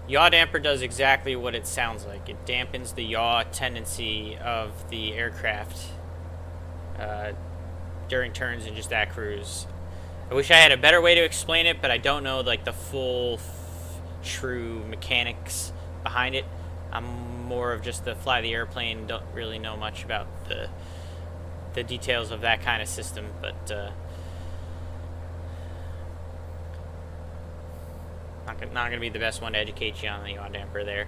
Yaw damper does exactly what it sounds like. It dampens the yaw tendency of the aircraft during turns and just at cruise. I wish I had a better way to explain it, but I don't know like the full true mechanics behind it. I'm more of just the fly the airplane, don't really know much about the details of that kind of system, but not gonna be the best one to educate you on the yaw damper there.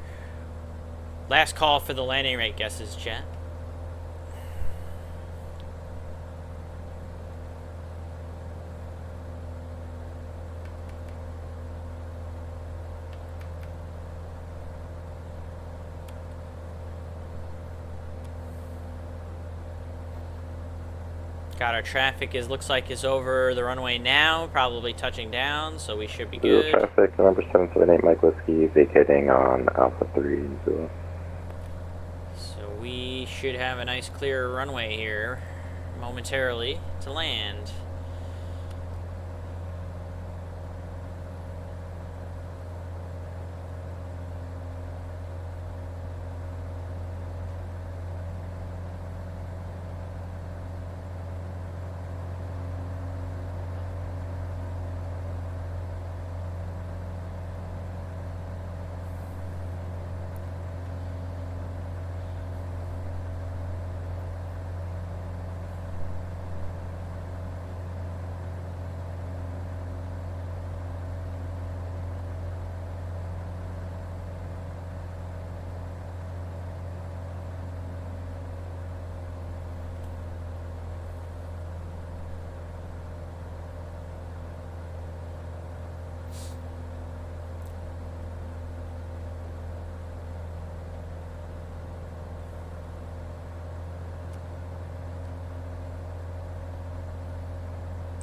Last call for the landing rate guesses, chat. Got our traffic looks like is over the runway now, probably touching down, so we should be Missoula good. traffic, November 778 Mike Whiskey, vacating on Alpha 3 Missoula. So we should have a nice clear runway here momentarily to land.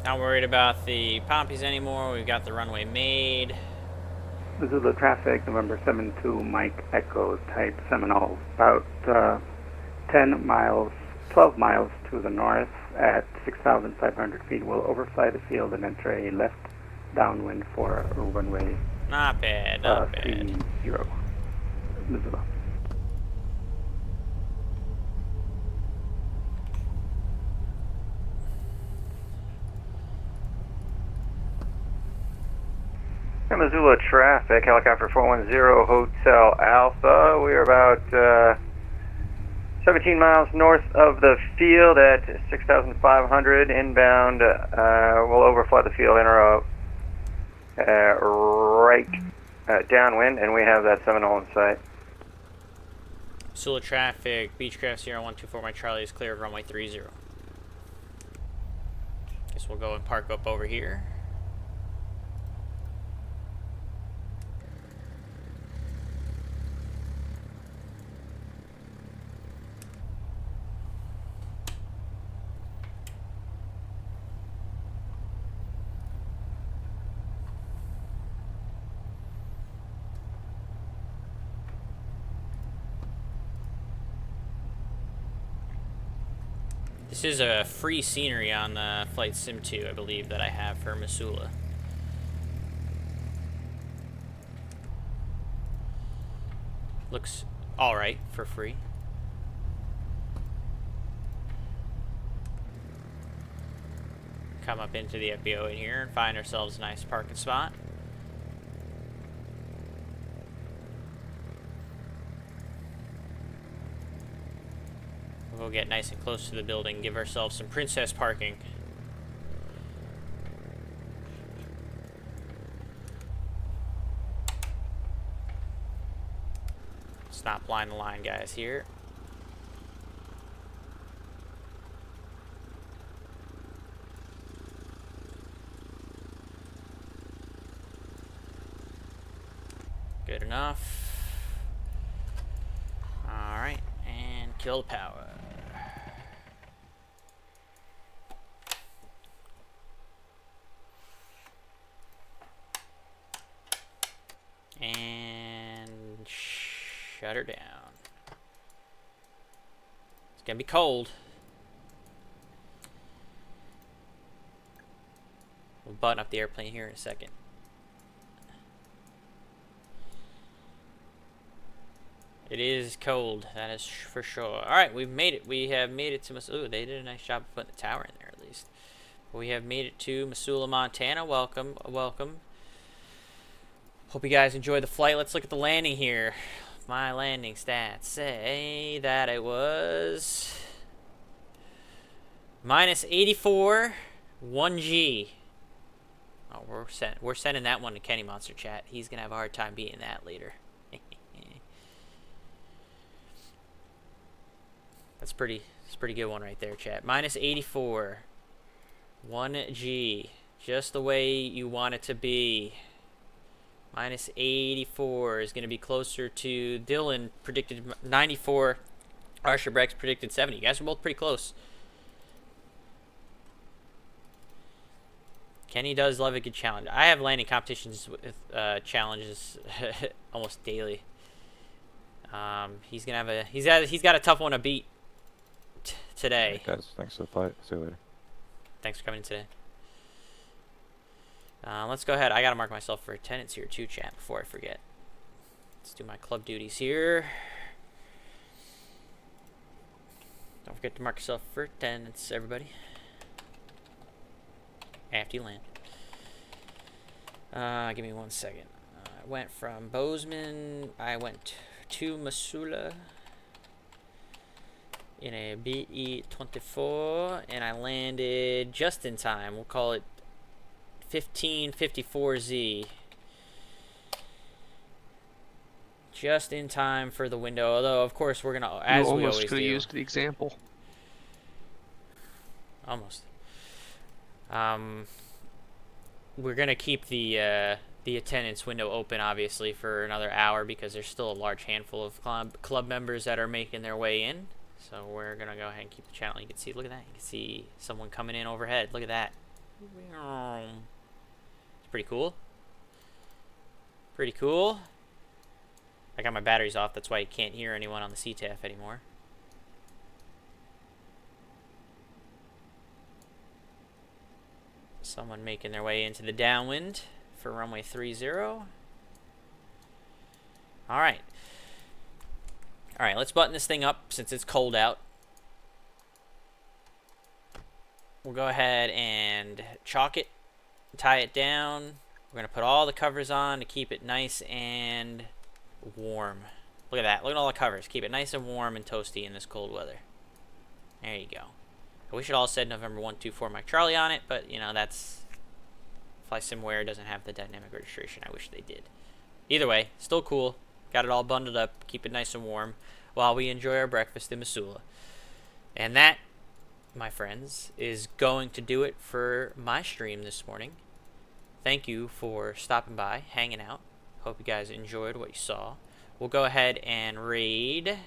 Not worried about the poppies anymore. We've got the runway made. Missoula traffic, November 72, Mike Echo type Seminole, about 10 miles, 12 miles to the north at 6,500 feet. We'll overfly the field and enter a left downwind for runway Not bad, not bad. 30, Missoula. Missoula traffic, helicopter 410 Hotel Alpha. We're about 17 miles north of the field at 6,500 inbound. We'll overfly the field in a right downwind, and we have that Seminole in sight. Missoula traffic, Beechcraft 0124, my Charlie is clear of runway 30. Guess we'll go and park up over here. This is a free scenery on Flight Sim 2, I believe, that I have for Missoula. Looks alright for free. Come up into the FBO in here and find ourselves a nice parking spot. We'll get nice and close to the building, give ourselves some princess parking. Stop line the line, guys, here. Good enough. Alright, and kill the power. And shut her down. It's gonna be cold. We'll button up the airplane here in a second. It is cold, that is for sure. Alright, we've made it. We have made it to Missoula. Ooh, they did a nice job of putting the tower in there at least. We have made it to Missoula, Montana. Welcome, welcome. Hope you guys enjoyed the flight. Let's look at the landing here. My landing stats say that it was -84, 1G. Oh, we're sending that one to Kenny Monster Chat. He's gonna have a hard time beating that later. It's a pretty good one right there, chat. -84, 1G, just the way you want it to be. -84 is going to be closer to Dylan predicted 94. Arsha Brex predicted 70. You guys are both pretty close. Kenny does love a good challenge. I have landing competitions with challenges almost daily. He's gonna have he's got a tough one to beat today. Right, guys, thanks for the fight. See you later. Thanks for coming in today. Let's go ahead. I gotta mark myself for attendance here too, chat, before I forget. Let's do my club duties here. Don't forget to mark yourself for attendance, everybody. After you land. Give me 1 second. I went from Bozeman. I went to Missoula in a BE24, and I landed just in time. We'll call it 1554Z. Just in time for the window. Although, of course, we're gonna, as we always do. Almost could have used the example. Almost. We're gonna keep the attendance window open, obviously, for another hour because there's still a large handful of club members that are making their way in. So we're gonna go ahead and keep the channel. You can see, look at that. You can see someone coming in overhead. Look at that. It's pretty cool. Pretty cool. I got my batteries off. That's why you can't hear anyone on the CTAF anymore. Someone making their way into the downwind for runway 30. Alright. Alright, let's button this thing up since it's cold out. We'll go ahead and chalk it, tie it down. We're going to put all the covers on to keep it nice and warm. Look at that. Look at all the covers. Keep it nice and warm and toasty in this cold weather. There you go. I wish it all said November 124 Mike Charlie on it, but, you know, that's... FlySimWare doesn't have the dynamic registration. I wish they did. Either way, still cool. Got it all bundled up. Keep it nice and warm while we enjoy our breakfast in Missoula. And that, my friends, is going to do it for my stream this morning. Thank you for stopping by, hanging out. Hope you guys enjoyed what you saw. We'll go ahead and raid...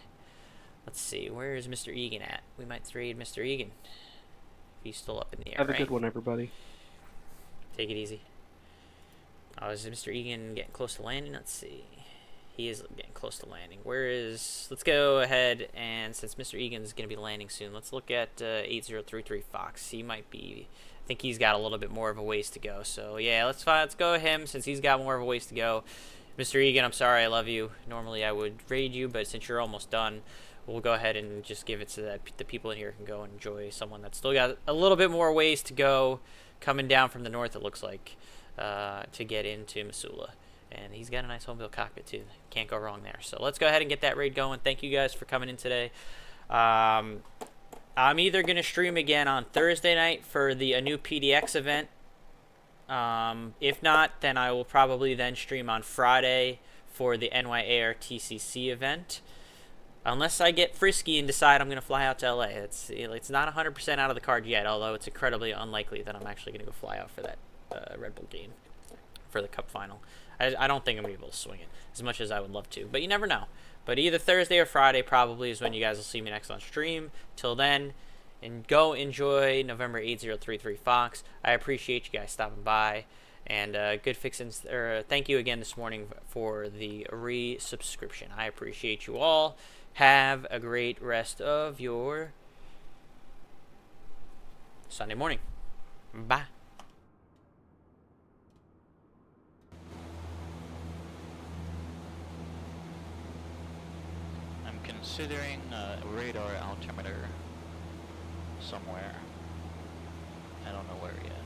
Let's see, where is Mr. Egan at? We might raid Mr. Egan. He's still up in the air, Have a good one, everybody. Take it easy. Oh, is Mr. Egan getting close to landing? Let's see. He is getting close to landing. Where is... Let's go ahead, and since Mr. Egan's going to be landing soon, let's look at 8033 Fox. He might be... I think he's got a little bit more of a ways to go. So, yeah, let's go with him since he's got more of a ways to go. Mr. Egan, I'm sorry, I love you. Normally I would raid you, but since you're almost done... We'll go ahead and just give it so that the people in here can go and enjoy someone that's still got a little bit more ways to go coming down from the north, it looks like, to get into Missoula. And he's got a nice home-built cockpit, too. Can't go wrong there. So let's go ahead and get that raid going. Thank you guys for coming in today. I'm either going to stream again on Thursday night for a new PDX event. If not, then I will probably then stream on Friday for the NYARTCC event. Unless I get frisky and decide I'm going to fly out to LA. It's not 100% out of the card yet, although it's incredibly unlikely that I'm actually going to go fly out for that Red Bull game for the Cup final. I don't think I'm going to be able to swing it as much as I would love to, but you never know. But either Thursday or Friday probably is when you guys will see me next on stream. Till then, and go enjoy November 8033 Fox. I appreciate you guys stopping by. And good fixins. Thank you again this morning for the resubscription. I appreciate you all. Have a great rest of your Sunday morning. Bye. I'm considering a radar altimeter somewhere. I don't know where yet.